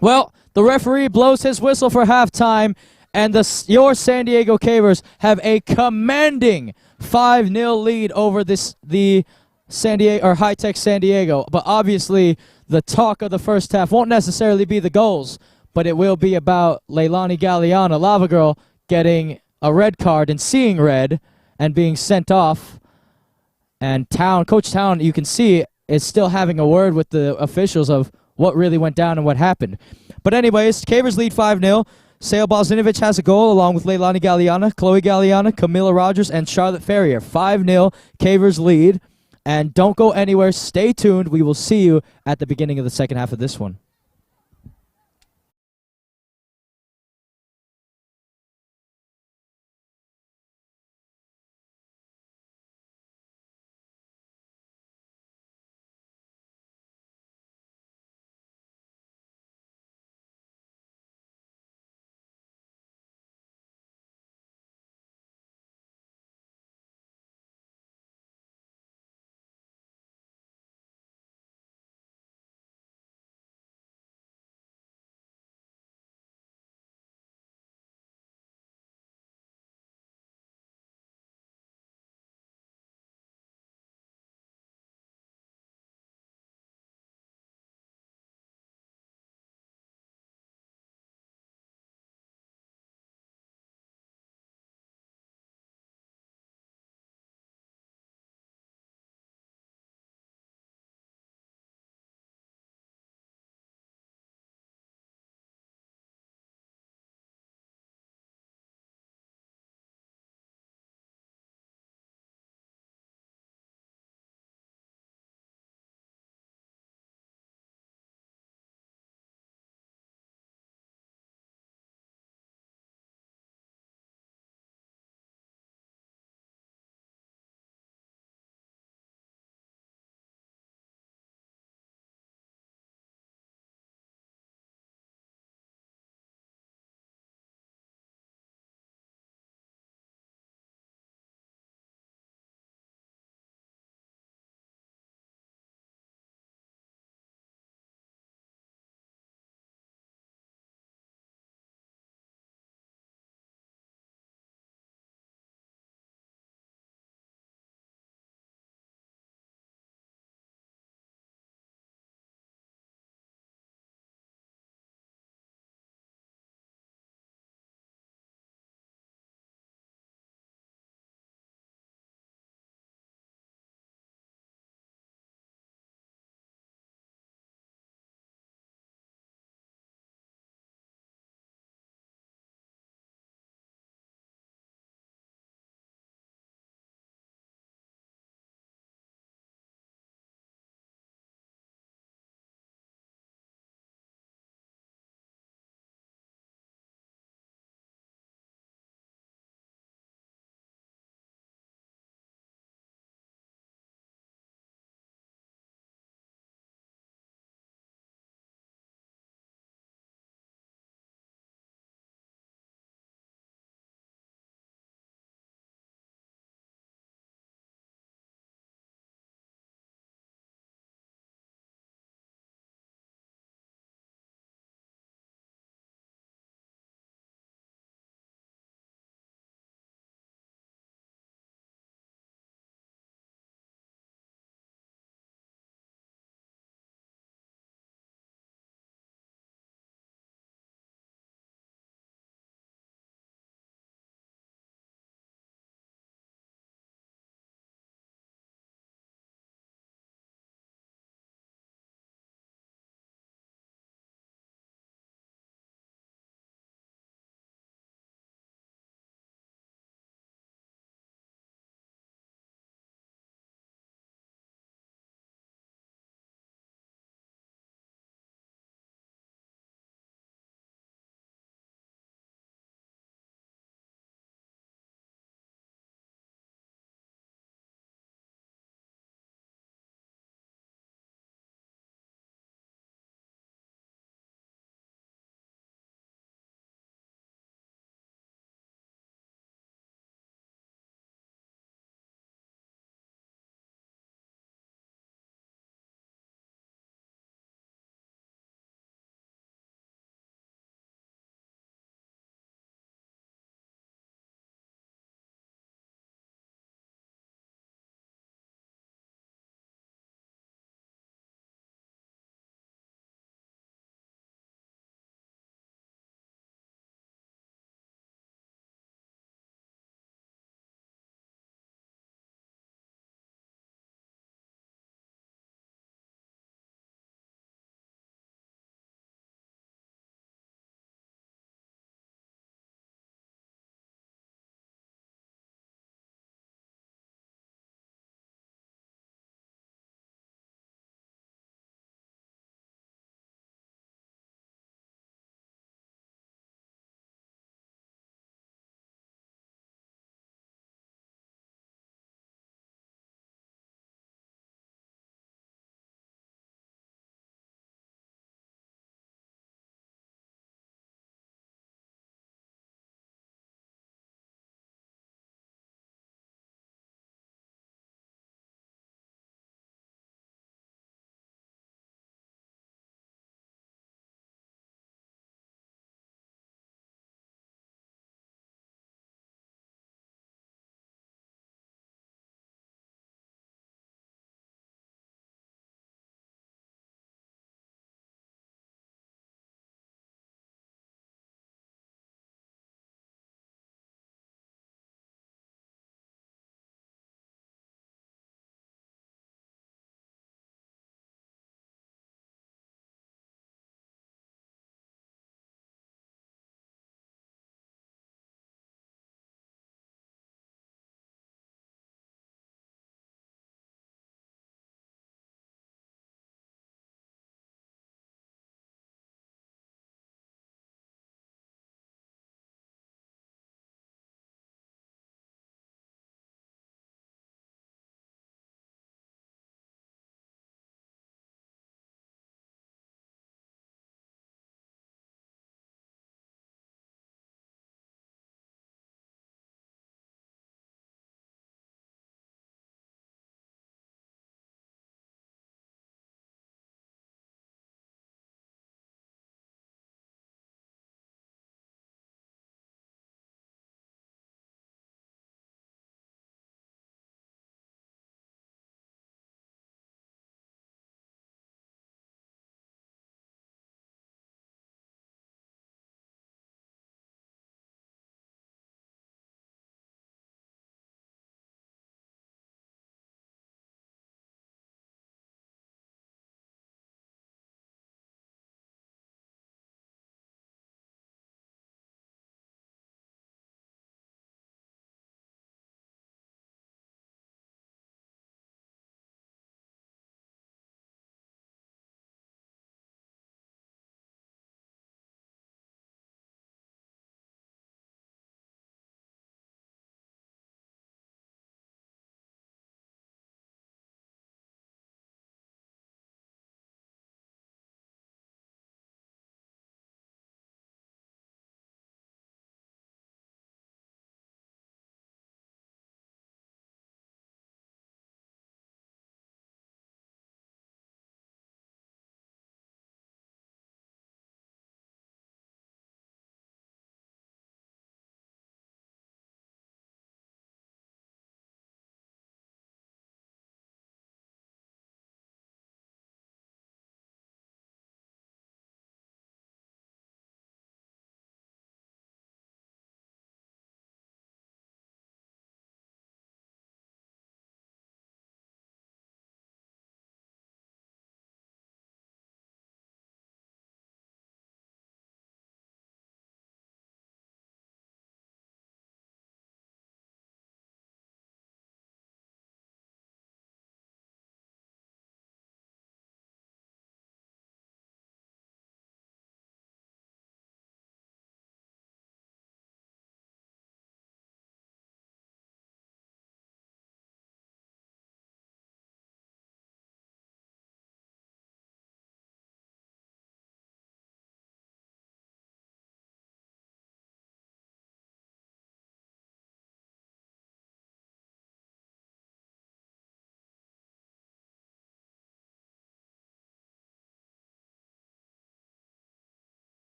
Well, the referee blows his whistle for halftime, and your San Diego Cavers have a commanding 5-0 lead over the San Diego or High-Tech San Diego. But obviously, the talk of the first half won't necessarily be the goals, but it will be about Leilani Galeana, Lava Girl, getting a red card and seeing red and being sent off. And Coach Town, you can see, is still having a word with the officials of what really went down and what happened. But anyways, Cavers lead 5-0. Sale Bozinovic has a goal along with Leilani Galeana, Chloe Galeana, Camila Rogers, and Charlotte Ferrier. 5-0, Cavers lead. And don't go anywhere. Stay tuned. We will see you at the beginning of the second half of this one.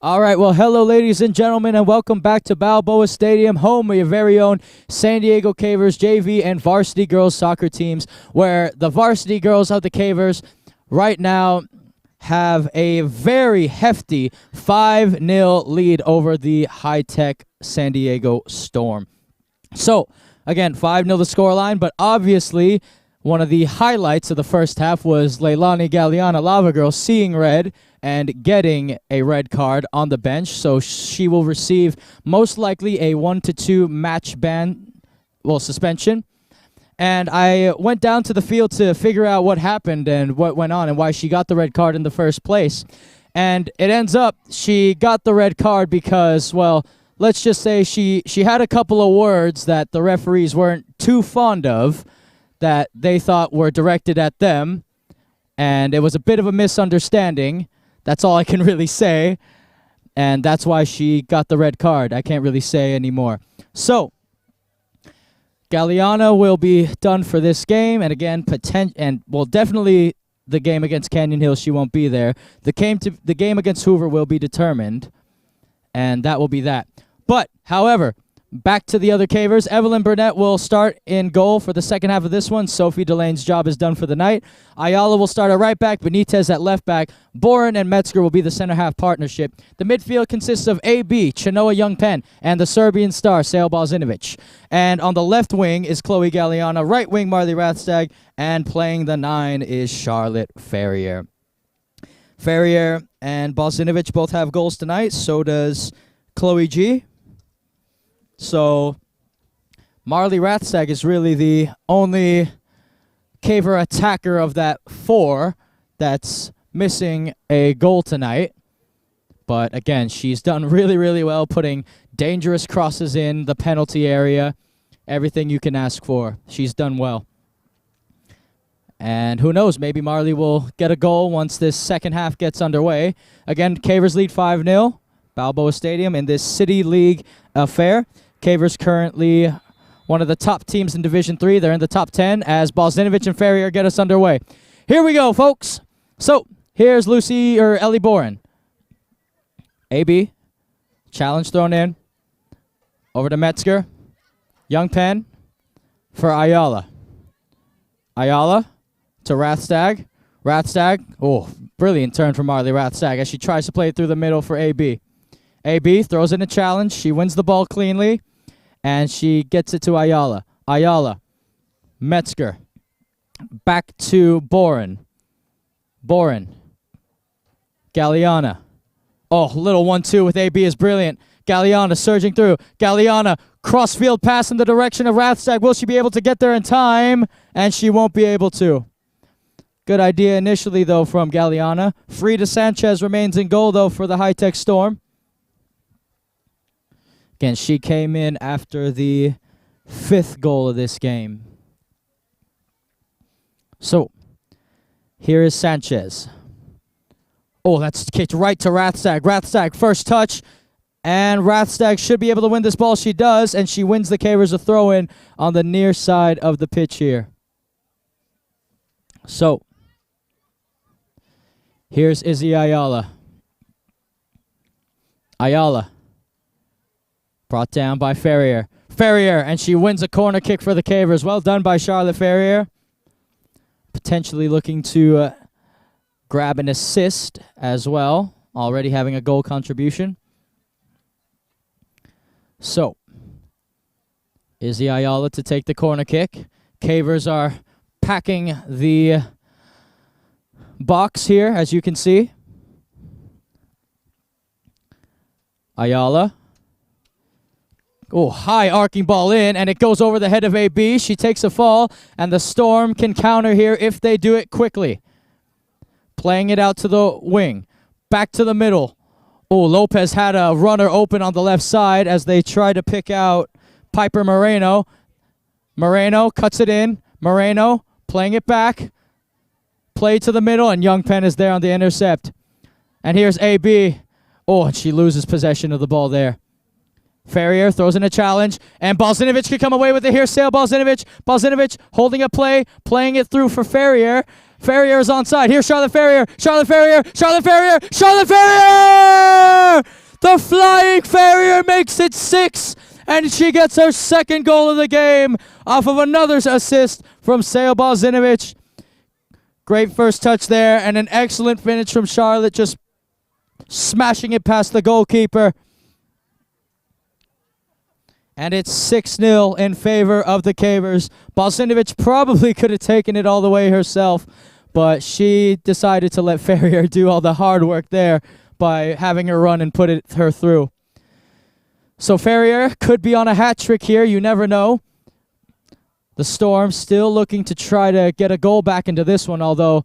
All right, well, hello, ladies and gentlemen, and welcome back to Balboa Stadium, home of your very own San Diego Cavers JV and Varsity Girls soccer teams, where the Varsity Girls of the Cavers right now have a very hefty 5-0 lead over the high-tech San Diego Storm. So, again, 5-0 the scoreline, but obviously one of the highlights of the first half was Leilani Galeana, Lava Girl, seeing red and getting a red card on the bench. So she will receive most likely a 1 to 2 match ban, suspension. And I went down to the field to figure out what happened and what went on and why she got the red card in the first place. And it ends up she got the red card because, well, let's just say she had a couple of words that the referees weren't too fond of that they thought were directed at them, and it was a bit of a misunderstanding. That's all I can really say, and that's why she got the red card. I can't really say anymore. So, Galeana will be done for this game, and again, definitely the game against Canyon Hills, she won't be there. The game against Hoover will be determined, and that will be that. But, however, back to the other Cavers. Evelyn Burnett will start in goal for the second half of this one. Sophie Delane's job is done for the night. Ayala will start at right back. Benitez at left back. Boren and Metzger will be the center half partnership. The midfield consists of AB, Chenoa Youngpen, and the Serbian star, Sejl Balzinovic. And on the left wing is Chloe Galeana. Right wing, Marley Rathstag. And playing the 9 is Charlotte Ferrier. Ferrier and Balzinovic both have goals tonight. So does Chloe G. So, Marley Rathstag is really the only Caver attacker of that 4 that's missing a goal tonight. But again, she's done really, really well, putting dangerous crosses in the penalty area. Everything you can ask for. She's done well. And who knows, maybe Marley will get a goal once this second half gets underway. Again, Cavers lead 5-0, Balboa Stadium in this City League affair. Cavers currently one of the top teams in Division 3. They're in the top 10 as Balzinovic and Ferrier get us underway. Here we go, folks. So, here's Ellie Boren. AB. Challenge thrown in. Over to Metzger. Youngpen for Ayala. Ayala to Rathstag. Rathstag. Oh, brilliant turn from Marley Rathstag as she tries to play it through the middle for AB. AB throws in a challenge. She wins the ball cleanly. And she gets it to Ayala. Ayala. Metzger. Back to Boren. Boren. Galeana. Oh, little 1-2 with AB is brilliant. Galeana surging through. Galeana, crossfield pass in the direction of Rathstag. Will she be able to get there in time? And she won't be able to. Good idea initially, though, from Galeana. Frida Sanchez remains in goal, though, for the high-tech Storm. Again, she came in after the 5th goal of this game. So, here is Sanchez. Oh, that's kicked right to Rathstag. Rathstag, first touch. And Rathstag should be able to win this ball. She does, and she wins the Cavers a throw-in on the near side of the pitch here. So, here's Izzy Ayala. Ayala. Brought down by Ferrier. Ferrier, and she wins a corner kick for the Cavers. Well done by Charlotte Ferrier. Potentially looking to grab an assist as well. Already having a goal contribution. So, Izzy Ayala to take the corner kick. Cavers are packing the box here, as you can see. Ayala. Oh, high arcing ball in, and it goes over the head of AB. She takes a fall, and the Storm can counter here if they do it quickly. Playing it out to the wing. Back to the middle. Oh, Lopez had a runner open on the left side as they try to pick out Piper Moreno. Moreno cuts it in. Moreno playing it back. Play to the middle, and Youngpen is there on the intercept. And here's AB. Oh, and she loses possession of the ball there. Ferrier throws in a challenge, and Balzinovic could come away with it here. Sale Balzinovic. Balzinovic holding a play, playing it through for Ferrier. Ferrier is onside. Here's Charlotte Ferrier. Charlotte Ferrier. Charlotte Ferrier. Charlotte Ferrier! The flying Ferrier makes it 6, and she gets her second goal of the game off of another assist from Sale Balzinovic. Great first touch there, and an excellent finish from Charlotte, just smashing it past the goalkeeper. And it's 6-0 in favor of the Cavers. Balzinovic probably could have taken it all the way herself, but she decided to let Ferrier do all the hard work there by having her run and put her through. So Ferrier could be on a hat trick here. You never know. The Storm still looking to try to get a goal back into this one, although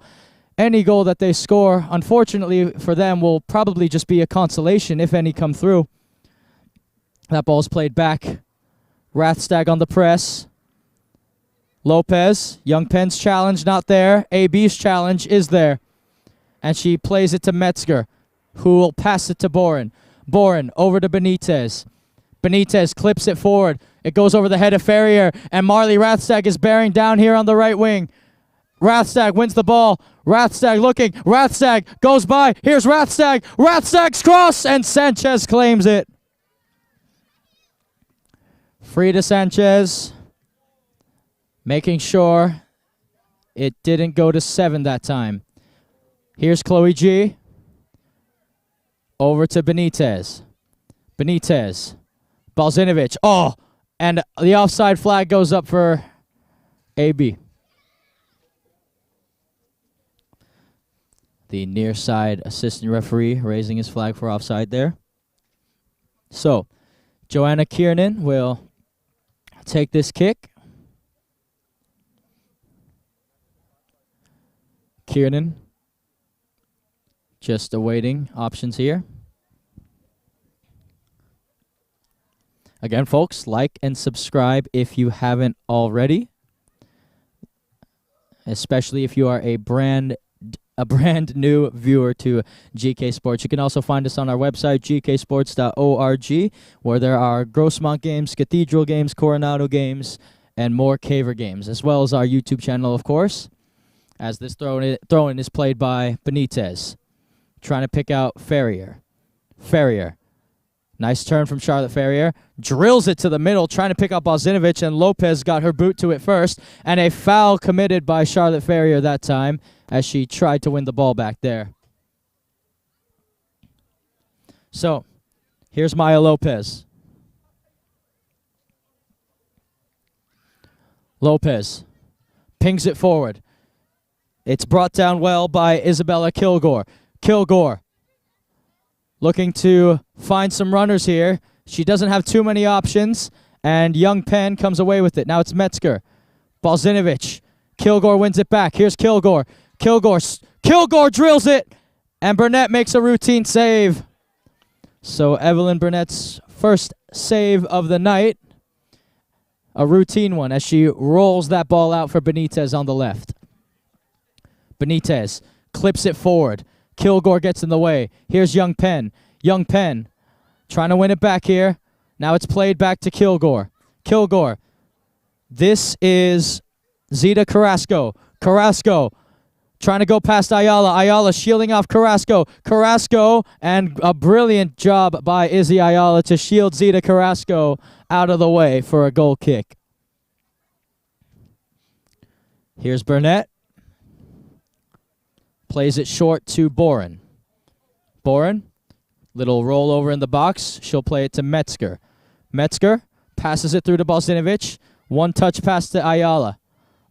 any goal that they score, unfortunately for them, will probably just be a consolation if any come through. That ball's played back. Rathstag on the press. Lopez. Young Penn's challenge not there. AB's challenge is there. And she plays it to Metzger, who will pass it to Boren. Boren over to Benitez. Benitez clips it forward. It goes over the head of Ferrier, and Marley Rathstag is bearing down here on the right wing. Rathstag wins the ball. Rathstag looking. Rathstag goes by. Here's Rathstag. Rathstag's cross, and Sanchez claims it. Frida Sanchez, making sure it didn't go to 7 that time. Here's Chloe G. Over to Benitez. Benitez. Balzinovic. Oh, and the offside flag goes up for AB. The near side assistant referee raising his flag for offside there. So, Joanna Kiernan will take this kick. Kiernan just awaiting options here. Again, folks, like and subscribe if you haven't already, especially if you are a brand new viewer to GK Sports. You can also find us on our website, gksports.org, where there are Grossmont games, Cathedral games, Coronado games, and more Caver games, as well as our YouTube channel, of course, as this throw-in is played by Benitez, trying to pick out Ferrier. Ferrier. Nice turn from Charlotte Ferrier. Drills it to the middle, trying to pick up Balzinovic, and Lopez got her boot to it first. And a foul committed by Charlotte Ferrier that time as she tried to win the ball back there. So, here's Maya Lopez. Lopez pings it forward. It's brought down well by Isabella Kilgore. Kilgore looking to find some runners here. She doesn't have too many options, and Young Penn comes away with it. Now it's Metzger. Balzinovic. Kilgore wins it back. Here's Kilgore. Kilgore drills it, and Burnett makes a routine save. So Evelyn Burnett's first save of the night, a routine one, as she rolls that ball out for Benitez on the left. Benitez clips it forward. Kilgore gets in the way. Here's Young Penn. Young Penn trying to win it back here. Now it's played back to Kilgore. Kilgore. This is Zita Carrasco. Carrasco trying to go past Ayala. Ayala shielding off Carrasco. Carrasco, and a brilliant job by Izzy Ayala to shield Zita Carrasco out of the way for a goal kick. Here's Burnett. Plays it short to Boren. Boren, little rollover in the box. She'll play it to Metzger. Metzger passes it through to Balzinovic. One touch pass to Ayala.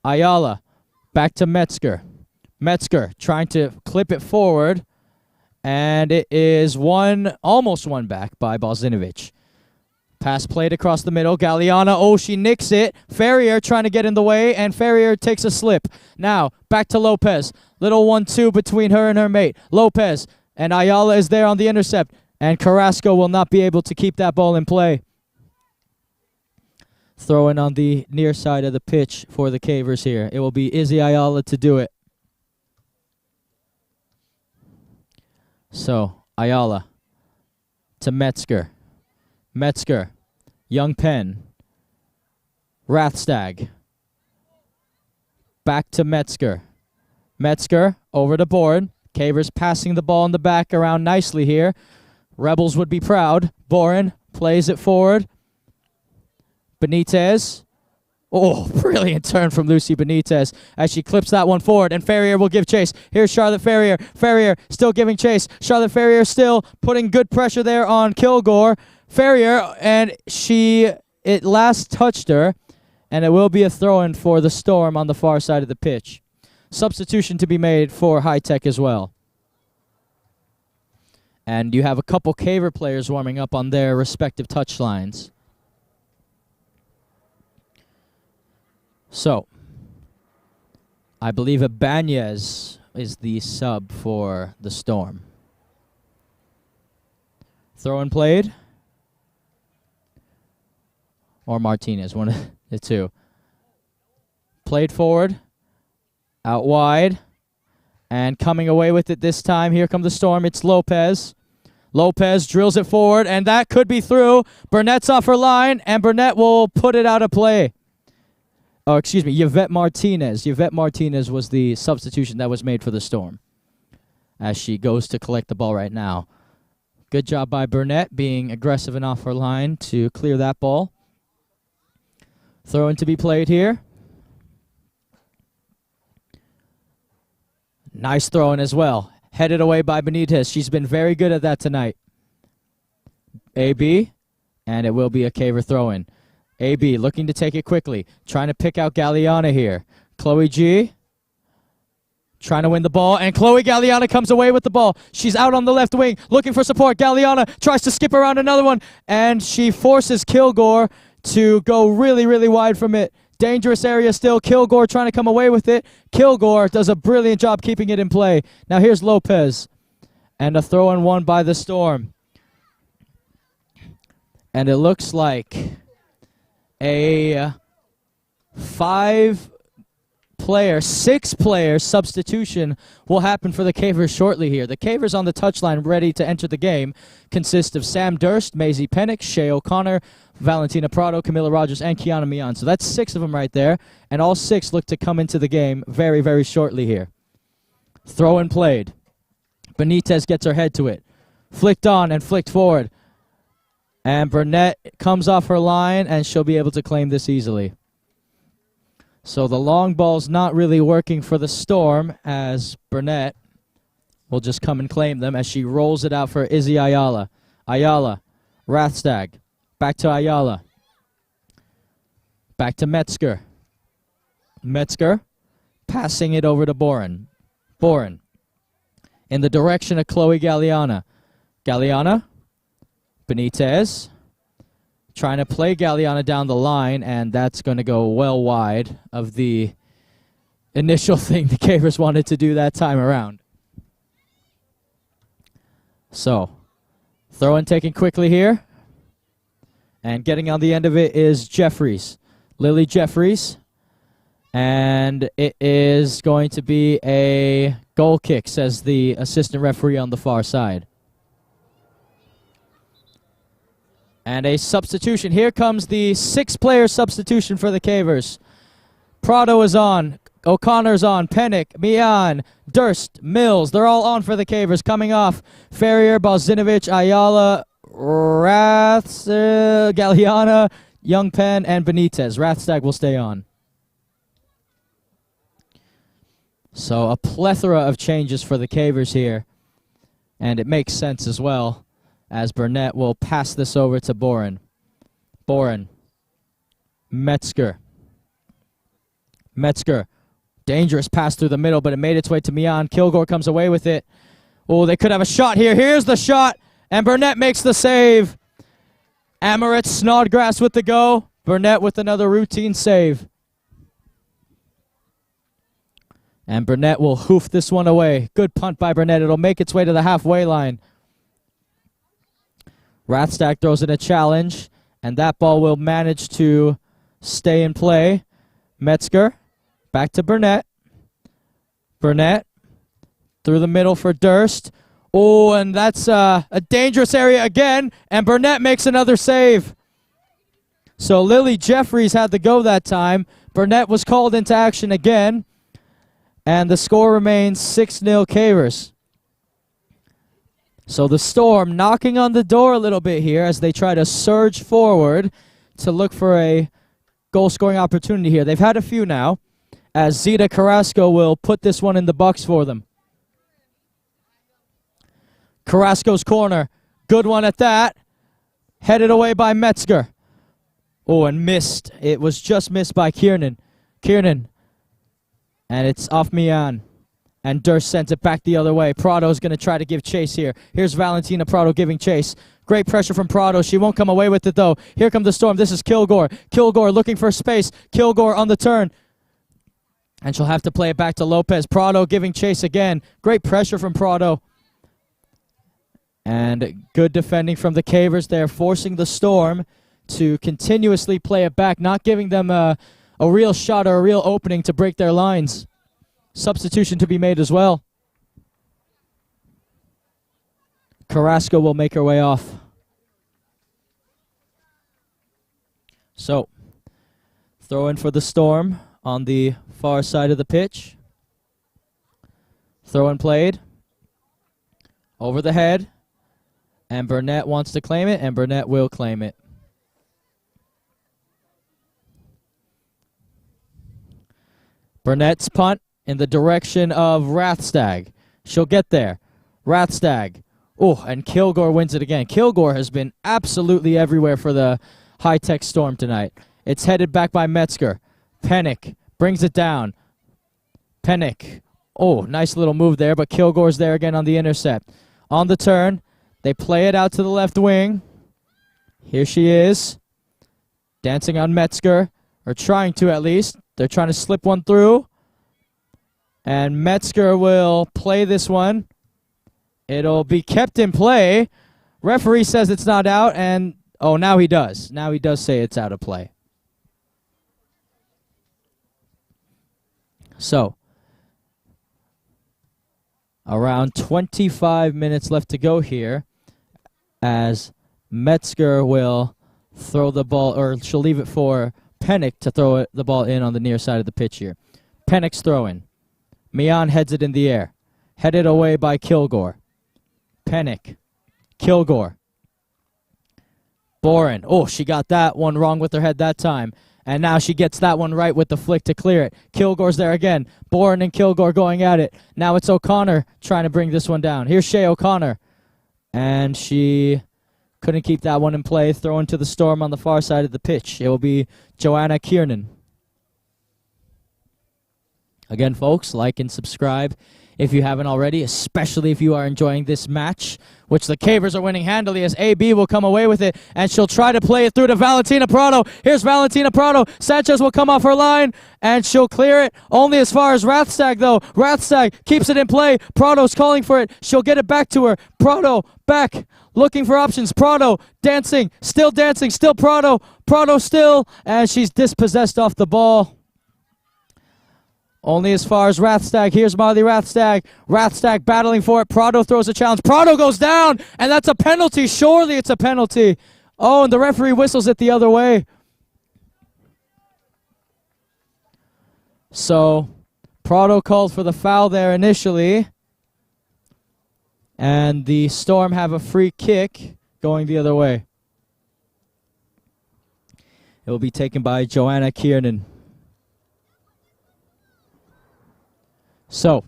Ayala back to Metzger. Metzger trying to clip it forward, and it is almost one back by Balzinovic. Pass played across the middle. Galliana, oh, she nicks it. Ferrier trying to get in the way, and Ferrier takes a slip. Now, back to Lopez. Little 1-2 between her and her mate. Lopez, and Ayala is there on the intercept, and Carrasco will not be able to keep that ball in play. Throwing on the near side of the pitch for the Cavers here. It will be Izzy Ayala to do it. So, Ayala to Metzger. Metzger Young Penn. Rathstag. Back to Metzger. Metzger over the board. Cavers passing the ball in the back around nicely here. Rebels would be proud. Boren plays it forward. Benitez. Oh, brilliant turn from Lucy Benitez as she clips that one forward, and Ferrier will give chase. Here's Charlotte Ferrier. Ferrier still giving chase. Charlotte Ferrier still putting good pressure there on Kilgore. Ferrier, and it last touched her, and it will be a throw-in for the Storm on the far side of the pitch. Substitution to be made for High Tech as well. And you have a couple Caver players warming up on their respective touchlines. So, I believe Ibanez is the sub for the Storm. Throw and played. Or Martinez, one of the two. Played forward. Out wide. And coming away with it this time. Here come the Storm. It's Lopez. Lopez drills it forward, and that could be through. Burnett's off her line, and Burnett will put it out of play. Oh, excuse me, Yvette Martinez. Yvette Martinez was the substitution that was made for the Storm as she goes to collect the ball right now. Good job by Burnett being aggressive and off her line to clear that ball. Throw in to be played here. Nice throw in as well. Headed away by Benitez. She's been very good at that tonight. AB, and it will be a Caver throw-in. AB looking to take it quickly. Trying to pick out Galliana here. Chloe G. Trying to win the ball, and Chloe Galliana comes away with the ball. She's out on the left wing looking for support. Galliana tries to skip around another one, and she forces Kilgore to go really, really wide from it. Dangerous area still. Kilgore trying to come away with it. Kilgore does a brilliant job keeping it in play. Now here's Lopez. And a throw-in one by the Storm. And it looks like a six-player substitution will happen for the Cavers shortly here. The Cavers on the touchline ready to enter the game consist of Sam Durst, Maisie Pennick, Shay O'Connor, Valentina Prado, Camila Rogers, and Kiana Mian. So that's 6 of them right there, and all 6 look to come into the game very, very shortly here. Throw and played. Benitez gets her head to it. Flicked on and flicked forward. And Burnett comes off her line, and she'll be able to claim this easily. So the long ball's not really working for the Storm, as Burnett will just come and claim them as she rolls it out for Izzy Ayala. Ayala, Rathstag, back to Ayala. Back to Metzger. Metzger passing it over to Boren. Boren in the direction of Chloe Galliana. Galliana, Benitez. Trying to play Galliana down the line, and that's going to go well wide of the initial thing the Cavers wanted to do that time around. So, throw in taken quickly here. And getting on the end of it is Jeffries. Lily Jeffries. And it is going to be a goal kick, says the assistant referee on the far side. And a substitution. Here comes the 6-player substitution for the Cavers. Prado is on. O'Connor's on. Pennick, Mian, Durst, Mills. They're all on for the Cavers. Coming off. Ferrier, Balzinovich, Ayala, Galliana, Young Penn, and Benitez. Rathstag will stay on. So a plethora of changes for the Cavers here. And it makes sense as well, as Burnett will pass this over to Boren. Boren. Metzger. Metzger. Dangerous pass through the middle, but it made its way to Mian. Kilgore comes away with it. Oh, they could have a shot here. Here's the shot, and Burnett makes the save. Amaret Snodgrass with the go. Burnett with another routine save. And Burnett will hoof this one away. Good punt by Burnett. It'll make its way to the halfway line. Rathstag throws in a challenge, and that ball will manage to stay in play. Metzger, back to Burnett. Burnett, through the middle for Durst. Oh, and that's a dangerous area again, and Burnett makes another save. So Lily Jeffries had the go that time. Burnett was called into action again. And the score remains 6-0 Cavers. So the Storm knocking on the door a little bit here as they try to surge forward to look for a goal-scoring opportunity here. They've had a few now, as Zita Carrasco will put this one in the box for them. Carrasco's corner. Good one at that. Headed away by Metzger. Oh, and missed. It was just missed by Kiernan. Kiernan. And it's off Mian. And Durst sends it back the other way. Prado's going to try to give chase here. Here's Valentina Prado giving chase. Great pressure from Prado. She won't come away with it, though. Here comes the Storm. This is Kilgore. Kilgore looking for space. Kilgore on the turn. And she'll have to play it back to Lopez. Prado giving chase again. Great pressure from Prado. And good defending from the Cavers there, forcing the Storm to continuously play it back, not giving them a real shot or a real opening to break their lines. Substitution to be made as well. Carrasco will make her way off. So, throw in for the Storm on the far side of the pitch. Throw in played. Over the head. And Burnett wants to claim it, and Burnett will claim it. Burnett's punt in the direction of Rathstag. She'll get there. Rathstag. Oh, and Kilgore wins it again. Kilgore has been absolutely everywhere for the high-tech Storm tonight. It's headed back by Metzger. Pennick brings it down. Pennick. Oh, nice little move there, but Kilgore's there again on the intercept. On the turn, they play it out to the left wing. Here she is. Dancing on Metzger, or trying to at least. They're trying to slip one through. And Metzger will play this one. It'll be kept in play. Referee says it's not out, and oh, now he does. Now he does say it's out of play. So, around 25 minutes left to go here, as Metzger will throw the ball, or she'll leave it for Pennick to throw the ball in on the near side of the pitch here. Pennick's throwing. Mian heads it in the air. Headed away by Kilgore. Pennick. Kilgore. Boren. Oh, she got that one wrong with her head that time. And now she gets that one right with the flick to clear it. Kilgore's there again. Boren and Kilgore going at it. Now it's O'Connor trying to bring this one down. Here's Shea O'Connor. And she couldn't keep that one in play. Throwing to the Storm on the far side of the pitch. It will be Joanna Kiernan. Again, folks, like and subscribe if you haven't already, especially if you are enjoying this match, which the Cavers are winning handily, as AB will come away with it, and she'll try to play it through to Valentina Prado. Here's Valentina Prado. Sanchez will come off her line, and she'll clear it only as far as Rathstag, though. Rathstag keeps it in play. Prado's calling for it. She'll get it back to her. Prado back, looking for options. Prado dancing, still Prado. Prado still, and she's dispossessed off the ball. Only as far as Rathstag. Here's Marley Rathstag. Rathstag battling for it. Prado throws a challenge. Prado goes down, and that's a penalty. Surely it's a penalty. Oh, and the referee whistles it the other way. So, Prado called for the foul there initially. And the Storm have a free kick going the other way. It will be taken by Joanna Kiernan. So,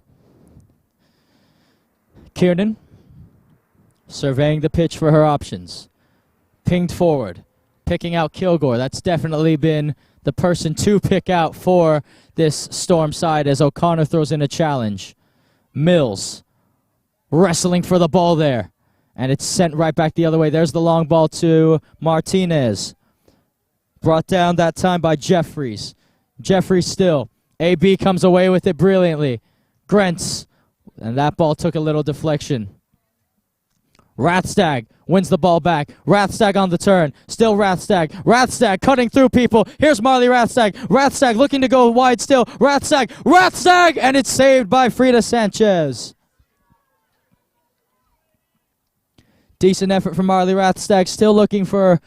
Kiernan surveying the pitch for her options. Pinged forward, picking out Kilgore. That's definitely been the person to pick out for this Storm side as O'Connor throws in a challenge. Mills wrestling for the ball there. And it's sent right back the other way. There's the long ball to Martinez. Brought down that time by Jeffries. Jeffries still. AB comes away with it brilliantly. Grentz, and that ball took a little deflection. Rathstag wins the ball back. Rathstag on the turn. Still Rathstag. Rathstag cutting through people. Here's Marley Rathstag. Rathstag looking to go wide still. Rathstag, and it's saved by Frida Sanchez. Decent effort from Marley Rathstag. Still looking for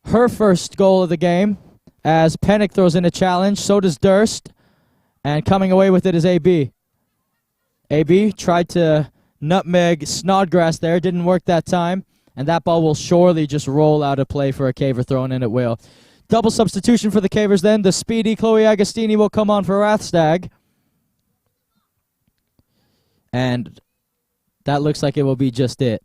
her first goal of the game as Pennick throws in a challenge. So does Durst. And coming away with it is AB. AB tried to nutmeg Snodgrass there. Didn't work that time. And that ball will surely just roll out of play for a Caver thrown in at will. Double substitution for the Cavers then. The speedy Chloe Agostini will come on for Rathstag. And that looks like it will be just it.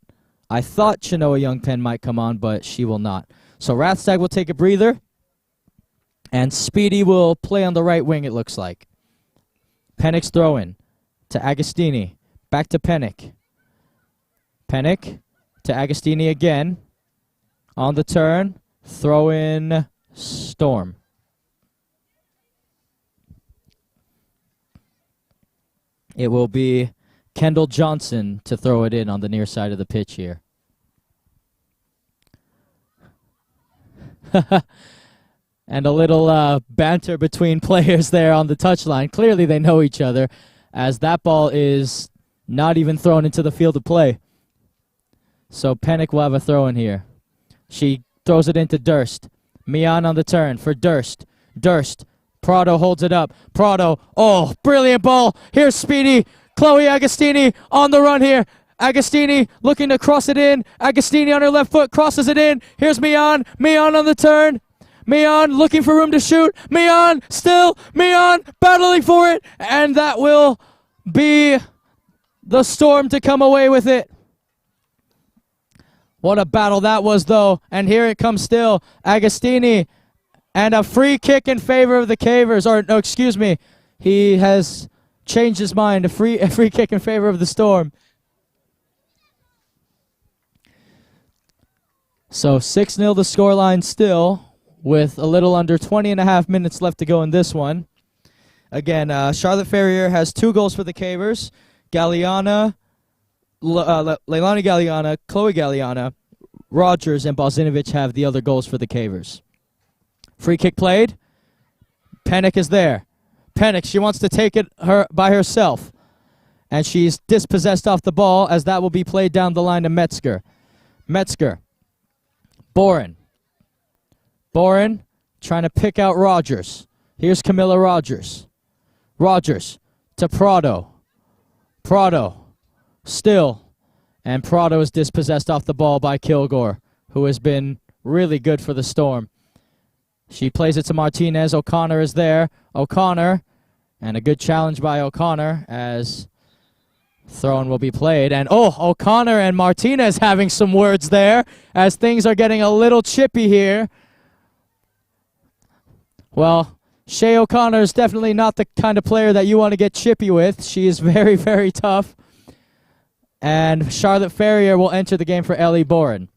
I thought Chenoa Youngpen might come on, but she will not. So Rathstag will take a breather. And Speedy will play on the right wing, it looks like. Pennick's throw-in to Agostini. Back to Pennick. Pennick to Agostini again. On the turn. Throw-in Storm. It will be Kendall Johnson to throw it in on the near side of the pitch here. And a little banter between players there on the touchline. Clearly they know each other, as that ball is not even thrown into the field of play. So Pennick will have a throw in here. She throws it into Durst. Mian on the turn for Durst. Durst. Prado holds it up. Prado. Oh, brilliant ball. Here's Speedy. Chloe Agostini on the run here. Agostini looking to cross it in. Agostini on her left foot crosses it in. Here's Mian. Mian on the turn. Mian looking for room to shoot. Mian still. Mian battling for it. And that will be the Storm to come away with it. What a battle that was, though. And here it comes still. Agostini. And a free kick in favor of the Cavers. Or, no, excuse me. He has changed his mind. A free kick in favor of the Storm. So 6-0 the scoreline still, with a little under 20.5 minutes left to go in this one. Again, Charlotte Ferrier has 2 goals for the Cavers. Leilani Galliana, Chloe Galliana, Rogers, and Bozinovic have the other goals for the Cavers. Free kick played. Pennick is there. Pennick, she wants to take it by herself. And she's dispossessed off the ball, as that will be played down the line to Metzger. Metzger. Boren trying to pick out Rogers. Here's Camilla Rogers. Rogers to Prado. Prado still. And Prado is dispossessed off the ball by Kilgore, who has been really good for the Storm. She plays it to Martinez. O'Connor is there. O'Connor. And a good challenge by O'Connor as throw-in will be played. And, O'Connor and Martinez having some words there as things are getting a little chippy here. Well, Shea O'Connor is definitely not the kind of player that you want to get chippy with. She is very, very tough. And Charlotte Ferrier will enter the game for Ellie Boren.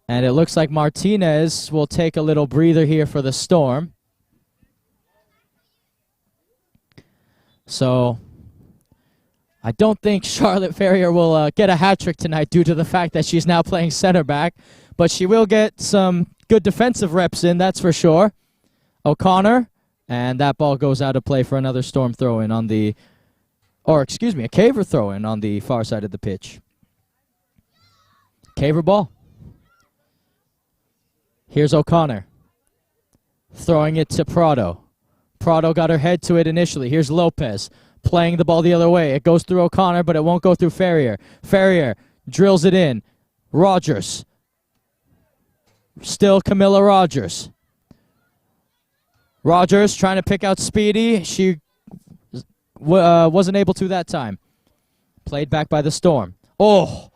And it looks like Martinez will take a little breather here for the Storm. So I don't think Charlotte Ferrier will get a hat trick tonight due to the fact that she's now playing center back. But she will get some good defensive reps in, that's for sure. O'Connor, and that ball goes out of play for another Storm throw-in on the, a Caver throw-in on the far side of the pitch. Caver ball. Here's O'Connor. Throwing it to Prado. Prado got her head to it initially. Here's Lopez playing the ball the other way. It goes through O'Connor, but it won't go through Ferrier. Ferrier drills it in. Rogers. Still Camilla Rogers. Rogers trying to pick out Speedy. She wasn't able to that time. Played back by the Storm. Oh,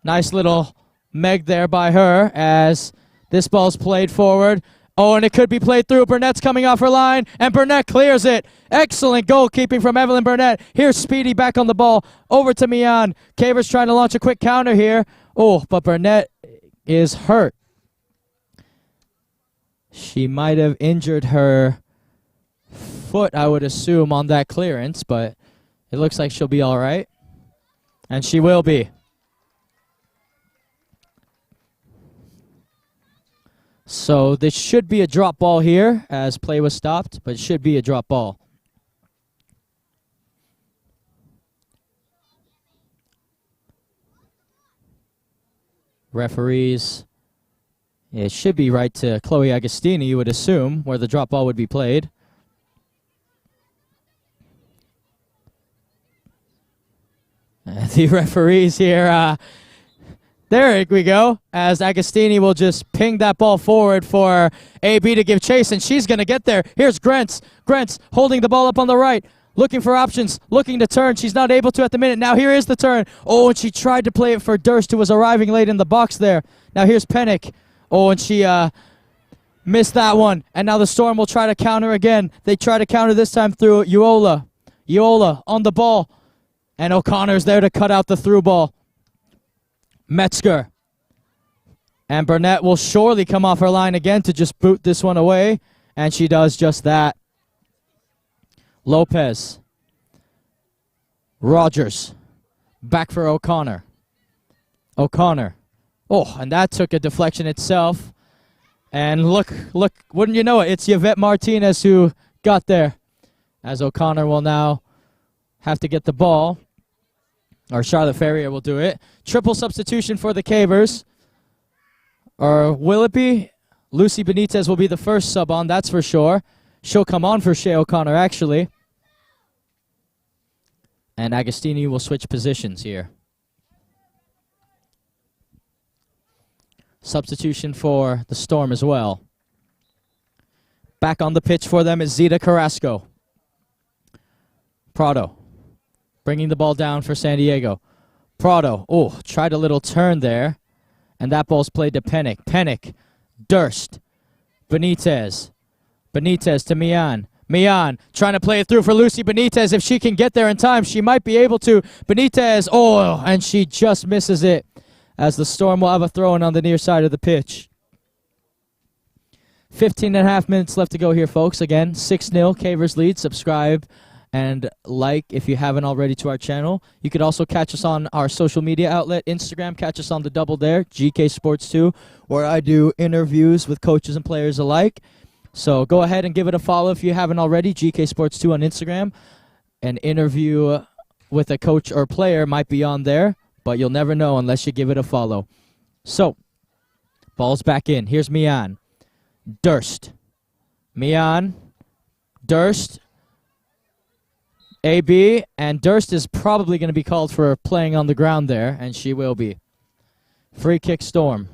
nice little meg there by her as this ball's played forward. Oh, and it could be played through. Burnett's coming off her line, and Burnett clears it. Excellent goalkeeping from Evelyn Burnett. Here's Speedy back on the ball. Over to Mian. Caver's trying to launch a quick counter here. Oh, but Burnett is hurt. She might have injured her foot, I would assume, on that clearance, but it looks like she'll be all right. And she will be. So this should be a drop ball here as play was stopped, but it should be a drop ball. Referees It should be right to Chloe Agostini, you would assume, where the drop ball would be played. The referees here, there we go, as Agostini will just ping that ball forward for AB to give chase, and she's going to get there. Here's Grentz. Grentz holding the ball up on the right, looking for options, looking to turn. She's not able to at the minute. Now here is the turn. Oh, and she tried to play it for Durst, who was arriving late in the box there. Now here's Pennick. Oh, and she missed that one. And now the Storm will try to counter again. They try to counter this time through Uola. Uola on the ball. And O'Connor's there to cut out the through ball. Metzger. And Burnett will surely come off her line again to just boot this one away. And she does just that. Lopez. Rogers. Back for O'Connor. O'Connor. Oh, and that took a deflection itself. And look, wouldn't you know it, it's Yvette Martinez who got there. As O'Connor will now have to get the ball. Or Charlotte Ferrier will do it. Triple substitution for the Cavers. Or will it be? Lucy Benitez will be the first sub on, that's for sure. She'll come on for Shea O'Connor, actually. And Agostini will switch positions here. Substitution for the Storm as well. Back on the pitch for them is Zita Carrasco. Prado. Bringing the ball down for San Diego. Prado. Oh, tried a little turn there. And that ball's played to Pennick. Pennick. Durst. Benitez. Benitez to Mian. Mian trying to play it through for Lucy Benitez. If she can get there in time, she might be able to. Benitez. Oh, and she just misses it. As the Storm will have a throw-in on the near side of the pitch. 15.5 minutes left to go here, folks. Again, 6-0, Cavers lead. Subscribe and like if you haven't already to our channel. You could also catch us on our social media outlet, Instagram. Catch us on the double there, GK Sports 2, where I do interviews with coaches and players alike. So go ahead and give it a follow if you haven't already, GK Sports 2 on Instagram. An interview with a coach or player might be on there, but you'll never know unless you give it a follow. So, ball's back in. Here's Mian. Durst. Mian. Durst. AB. And Durst is probably going to be called for playing on the ground there, and she will be. Free kick Storm.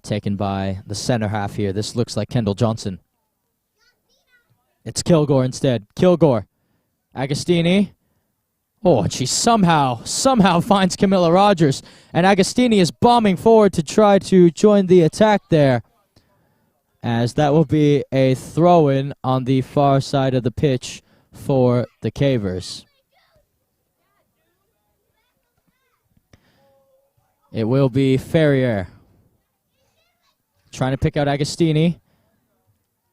Taken by the center half here. This looks like Kendall Johnson. It's Kilgore instead. Kilgore. Agostini. Oh, and she somehow finds Camilla Rogers. And Agostini is bombing forward to try to join the attack there. As that will be a throw-in on the far side of the pitch for the Cavers. It will be Ferrier. Trying to pick out Agostini.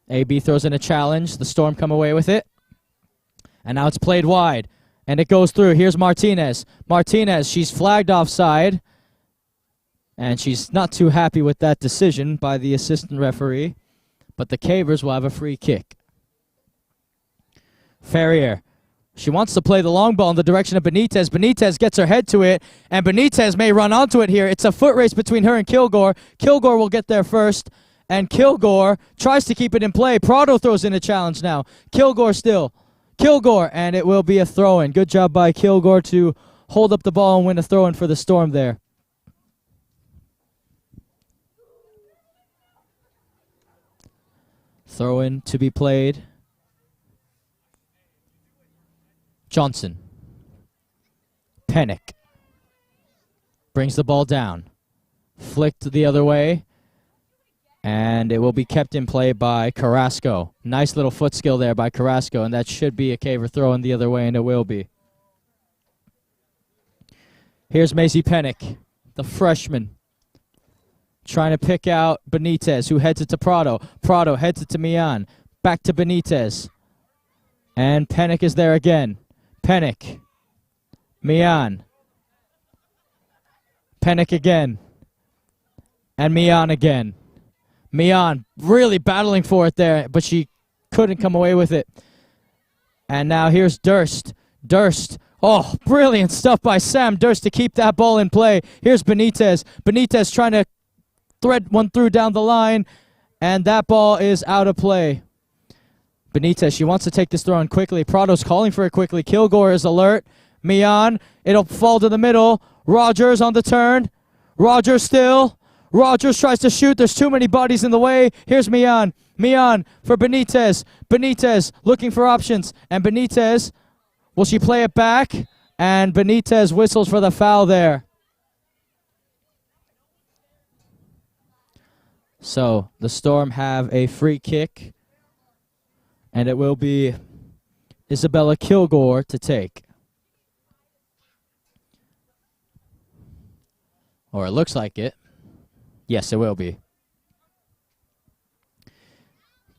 AB throws in a challenge. The Storm come away with it. And now it's played wide. And it goes through. Here's Martinez. Martinez, she's flagged offside. And she's not too happy with that decision by the assistant referee. But the Cavers will have a free kick. Ferrier. She wants to play the long ball in the direction of Benitez. Benitez gets her head to it, and Benitez may run onto it here. It's a foot race between her and Kilgore. Kilgore will get there first, and Kilgore tries to keep it in play. Prado throws in a challenge now. Kilgore still. Kilgore, and it will be a throw-in. Good job by Kilgore to hold up the ball and win a throw-in for the Storm there. Throw-in to be played. Johnson. Pennick. Brings the ball down. Flicked the other way. And it will be kept in play by Carrasco. Nice little foot skill there by Carrasco. And that should be a Caver throw in the other way, and it will be. Here's Maisie Pennick, the freshman. Trying to pick out Benitez, who heads it to Prado. Prado heads it to Mian. Back to Benitez. And Pennick is there again. Pennick. Mian. Pennick again. And Mian again. Mian really battling for it there, but she couldn't come away with it. And now here's Durst. Durst. Oh, brilliant stuff by Sam Durst to keep that ball in play. Here's Benitez. Benitez trying to thread one through down the line, and that ball is out of play. Benitez, she wants to take this throw in quickly. Prado's calling for it quickly. Kilgore is alert. Mian, it'll fall to the middle. Rogers on the turn. Rogers still. Rogers tries to shoot. There's too many bodies in the way. Here's Mian. Mian for Benitez. Benitez looking for options. And Benitez, will she play it back? And Benitez whistles for the foul there. So the Storm have a free kick. And it will be Isabella Kilgore to take. Or it looks like it. Yes, it will be.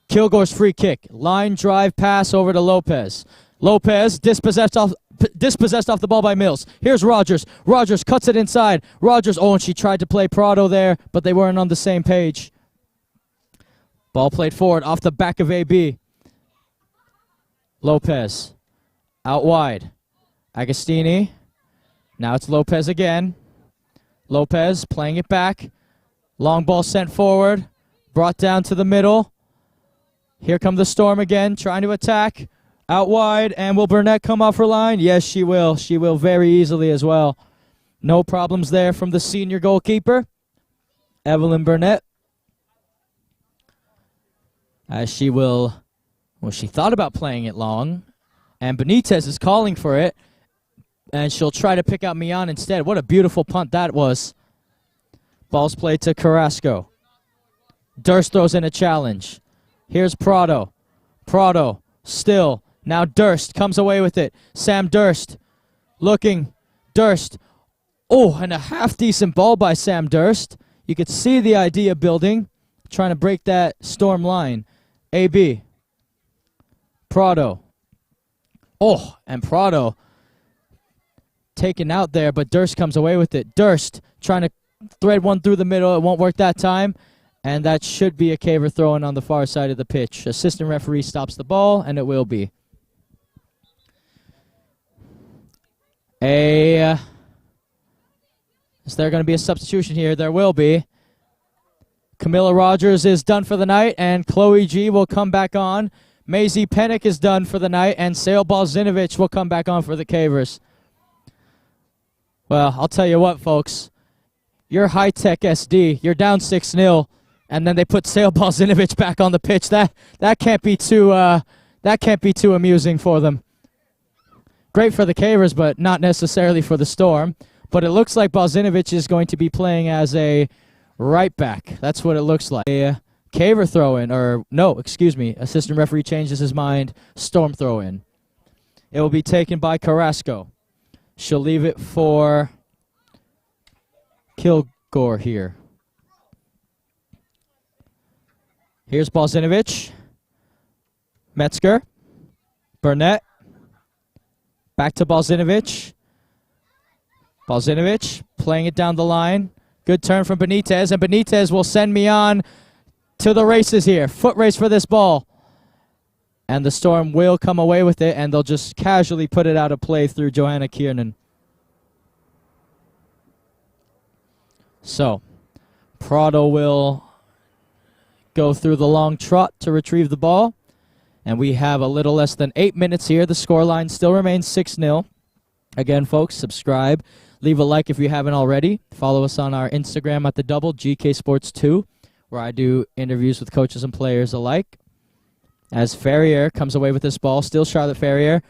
Kilgore's free kick. Line drive pass over to Lopez. Lopez dispossessed off the ball by Mills. Here's Rogers. Rogers cuts it inside. Rogers, oh, and she tried to play Prado there, but they weren't on the same page. Ball played forward off the back of AB. Lopez. Out wide. Agostini. Now it's Lopez again. Lopez playing it back. Long ball sent forward. Brought down to the middle. Here come the Storm again, trying to attack. Out wide, and will Burnett come off her line? Yes, she will. She will very easily as well. No problems there from the senior goalkeeper, Evelyn Burnett. As she will, well, she thought about playing it long, and Benitez is calling for it, and she'll try to pick out Mian instead. What a beautiful punt that was. Ball's played to Carrasco. Durst throws in a challenge. Here's Prado. Prado still. Now Durst comes away with it. Sam Durst looking. Durst. Oh, and a half-decent ball by Sam Durst. You could see the idea building. Trying to break that Storm line. AB. Prado. Oh, and Prado taken out there, but Durst comes away with it. Durst trying to thread one through the middle. It won't work that time. And that should be a caver throw-in on the far side of the pitch. Assistant referee stops the ball, and it will be. Is there going to be a substitution here? There will be. Camilla Rogers is done for the night, and Chloe G will come back on. Maisie Pennick is done for the night, and Sale Balzinovich will come back on for the Cavers. Well, I'll tell you what, folks. You're high-tech SD. You're down 6-0. And then they put Sale Balzinovich back on the pitch. That can't be too amusing for them. Great for the Cavers, but not necessarily for the Storm. But it looks like Balzinovich is going to be playing as a right back. That's what it looks like. A Caver throw-in, or no, excuse me. Assistant referee changes his mind. Storm throw-in. It will be taken by Carrasco. She'll leave it for Kilgore here. Here's Balzinovich. Metzger. Burnett. Back to Balzinovich. Balzinovich playing it down the line. Good turn from Benitez, and Benitez will send me on to the races here. Foot race for this ball. And the Storm will come away with it, and they'll just casually put it out of play through Joanna Kiernan. So, Prado will go through the long trot to retrieve the ball. And we have a little less than 8 minutes here. The scoreline still remains 6-0. Again, folks, subscribe. Leave a like if you haven't already. Follow us on our Instagram at The Double, GK Sports 2, where I do interviews with coaches and players alike. As Ferrier comes away with this ball, still Charlotte Ferrier.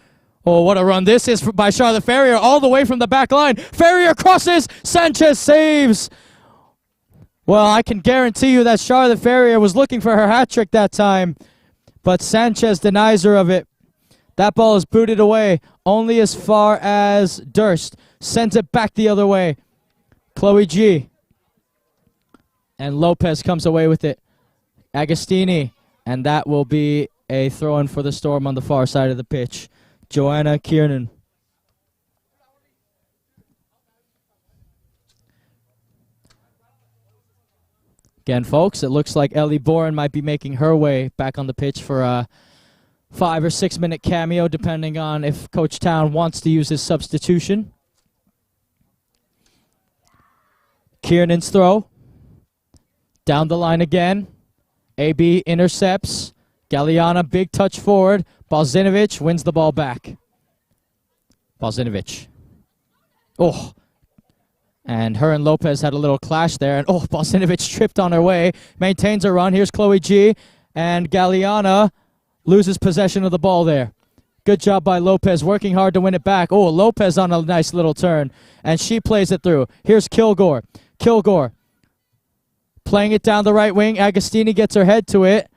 Oh, what a run this is by Charlotte Ferrier all the way from the back line. Ferrier crosses. Sanchez saves. Well, I can guarantee you that Charlotte Ferrier was looking for her hat trick that time, but Sanchez denies her of it. That ball is booted away only as far as Durst. Sends it back the other way. Chloe G. And Lopez comes away with it. Agostini. And that will be a throw-in for the Storm on the far side of the pitch. Joanna Kiernan. Again, folks, it looks like Ellie Boren might be making her way back on the pitch for 5 or 6 minute cameo, depending on if Coach Town wants to use his substitution. Kiernan's throw. Down the line again. AB intercepts. Galeana, big touch forward. Balzinovic wins the ball back. Balzinovic. Oh. And her and Lopez had a little clash there. And Balzinovic tripped on her way. Maintains her run. Here's Chloe G. And Galeana loses possession of the ball there. Good job by Lopez, working hard to win it back. Lopez on a nice little turn. And she plays it through. Here's Kilgore. Kilgore playing it down the right wing. Agostini gets her head to it.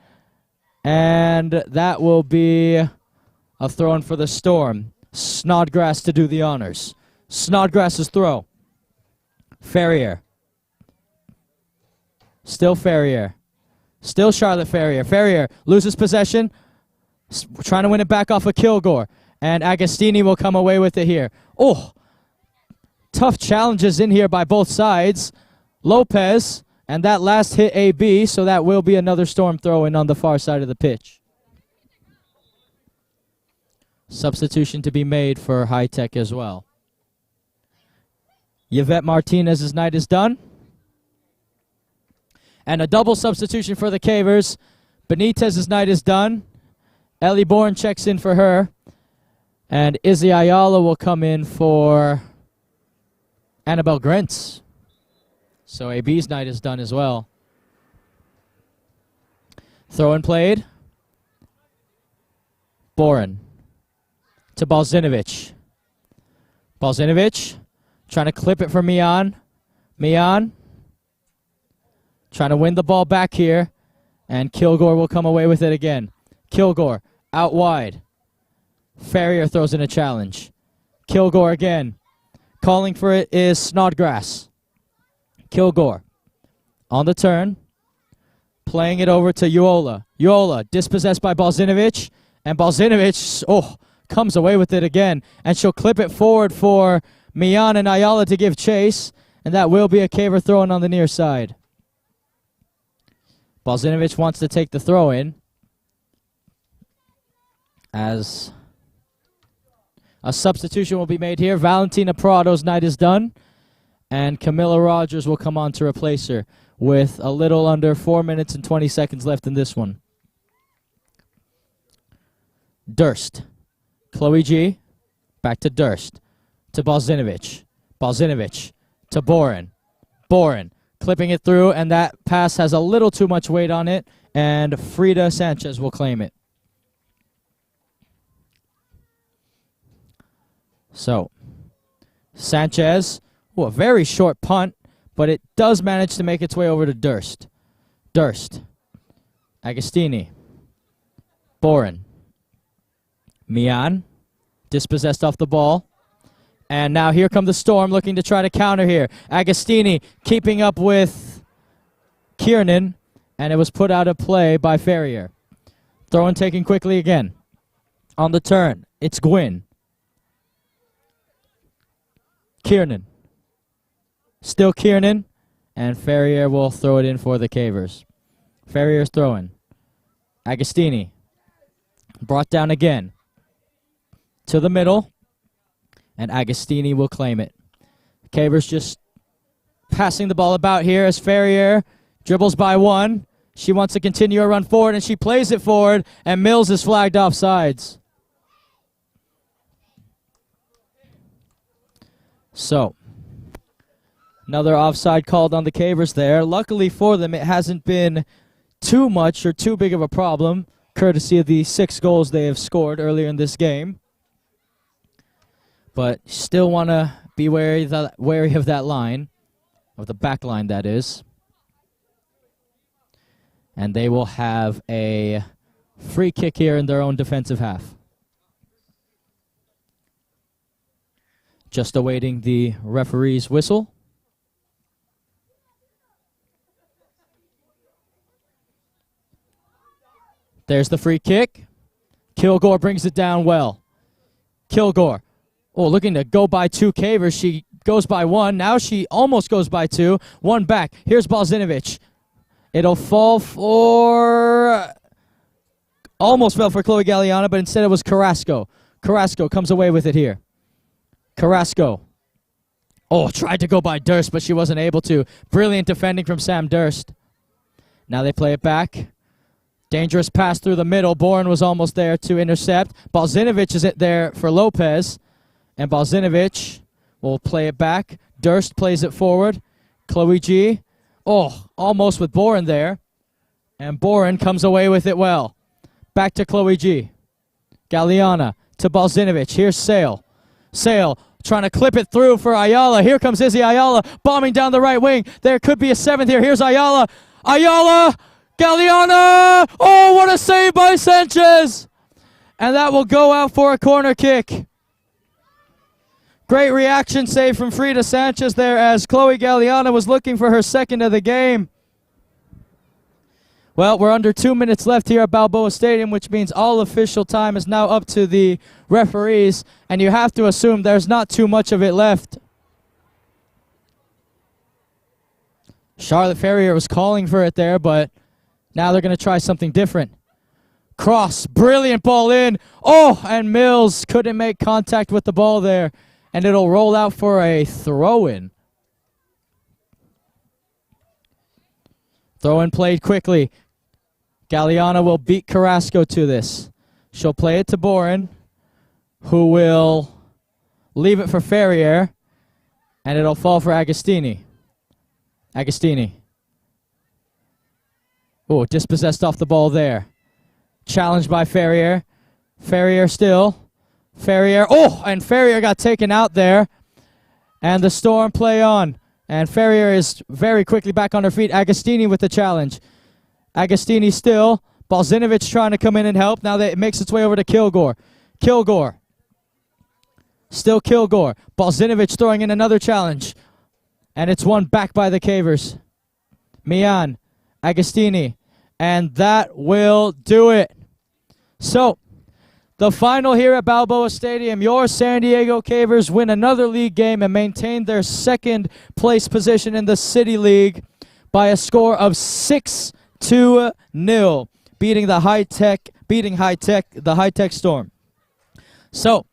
And that will be a throw-in for the Storm. Snodgrass to do the honors. Snodgrass's throw. Ferrier. Still Ferrier. Still Charlotte Ferrier. Ferrier loses possession. Trying to win it back off of Kilgore. And Agostini will come away with it here. Tough challenges in here by both sides. Lopez. And that last hit AB, so that will be another Storm throw-in on the far side of the pitch. Substitution to be made for High Tech as well. Yvette Martinez's night is done. And a double substitution for the Cavers. Benitez's night is done. Ellie Bourne checks in for her. And Izzy Ayala will come in for Annabelle Grintz. So AB's night is done as well. Throw-in played. Boren to Balzinovic. Balzinovic trying to clip it for Mian. Mian trying to win the ball back here. And Kilgore will come away with it again. Kilgore out wide. Ferrier throws in a challenge. Kilgore again. Calling for it is Snodgrass. Kilgore on the turn. Playing it over to Uola. Uola dispossessed by Balzinovic. And Balzinovic, comes away with it again. And she'll clip it forward for Mian and Ayala to give chase. And that will be a Caver throw-in on the near side. Balzinovic wants to take the throw-in. As a substitution will be made here. Valentina Prado's night is done. And Camilla Rogers will come on to replace her with a little under 4 minutes and 20 seconds left in this one. Durst. Chloe G. Back to Durst. To Balzinovic. Balzinovic. To Boren. Boren. Clipping it through, and that pass has a little too much weight on it, and Frida Sanchez will claim it. So, Sanchez, a very short punt, but it does manage to make its way over to Durst. Durst. Agostini. Boren. Mian. Dispossessed off the ball. And now here come the Storm looking to try to counter here. Agostini keeping up with Kiernan, and it was put out of play by Ferrier. Throw-in taken quickly again. On the turn, it's Gwynn. Kiernan. Still Kiernan, and Ferrier will throw it in for the Cavers. Ferrier's throwing. Agostini. Brought down again. To the middle. And Agostini will claim it. Cavers just passing the ball about here as Ferrier dribbles by one. She wants to continue her run forward, and she plays it forward, and Mills is flagged off sides. So, another offside called on the Cavers there. Luckily for them, it hasn't been too much or too big of a problem, courtesy of the 6 goals they have scored earlier in this game. But still want to be wary of that line, of the back line, that is. And they will have a free kick here in their own defensive half. Just awaiting the referee's whistle. There's the free kick. Kilgore brings it down well. Kilgore. Looking to go by 2 Cavers. She goes by 1. Now she almost goes by 2. 1 back. Here's Balzinovic. It'll fall for Almost fell for Chloe Galliana, but instead it was Carrasco. Carrasco comes away with it here. Carrasco. Oh, tried to go by Durst, but she wasn't able to. Brilliant defending from Sam Durst. Now they play it back. Dangerous pass through the middle. Boren was almost there to intercept. Balzinovic is there for Lopez. And Balzinovic will play it back. Durst plays it forward. Chloe G. Oh, almost with Boren there. And Boren comes away with it well. Back to Chloe G. Galliana to Balzinovic. Here's Sale. Sale trying to clip it through for Ayala. Here comes Izzy Ayala bombing down the right wing. There could be a seventh here. Here's Ayala. Ayala! Galliana! Oh, what a save by Sanchez! And that will go out for a corner kick. Great reaction save from Frida Sanchez there as Chloe Galliana was looking for her second of the game. Well, we're under 2 minutes left here at Balboa Stadium, which means all official time is now up to the referees, and you have to assume there's not too much of it left. Charlotte Ferrier was calling for it there, but now they're going to try something different. Cross, brilliant ball in. Oh, and Mills couldn't make contact with the ball there, and it'll roll out for a throw-in. Throw-in played quickly. Galliana will beat Carrasco to this. She'll play it to Boren, who will leave it for Ferrier, and it'll fall for Agostini. Agostini. Oh, dispossessed off the ball there. Challenged by Ferrier. Ferrier still. Ferrier. Oh, and Ferrier got taken out there. And the Storm play on. And Ferrier is very quickly back on her feet. Agostini with the challenge. Agostini still. Balzinovic trying to come in and help. Now that it makes its way over to Kilgore. Kilgore. Still Kilgore. Balzinovic throwing in another challenge. And it's won back by the Cavers. Mian. Agostini. And that will do it. So, the final here at Balboa Stadium, your San Diego Cavers win another league game and maintain their second place position in the City League by a score of 6-0, beating the high-tech Storm. So,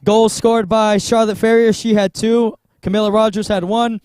goals scored by Charlotte Ferrier, she had 2. Camilla Rogers had 1.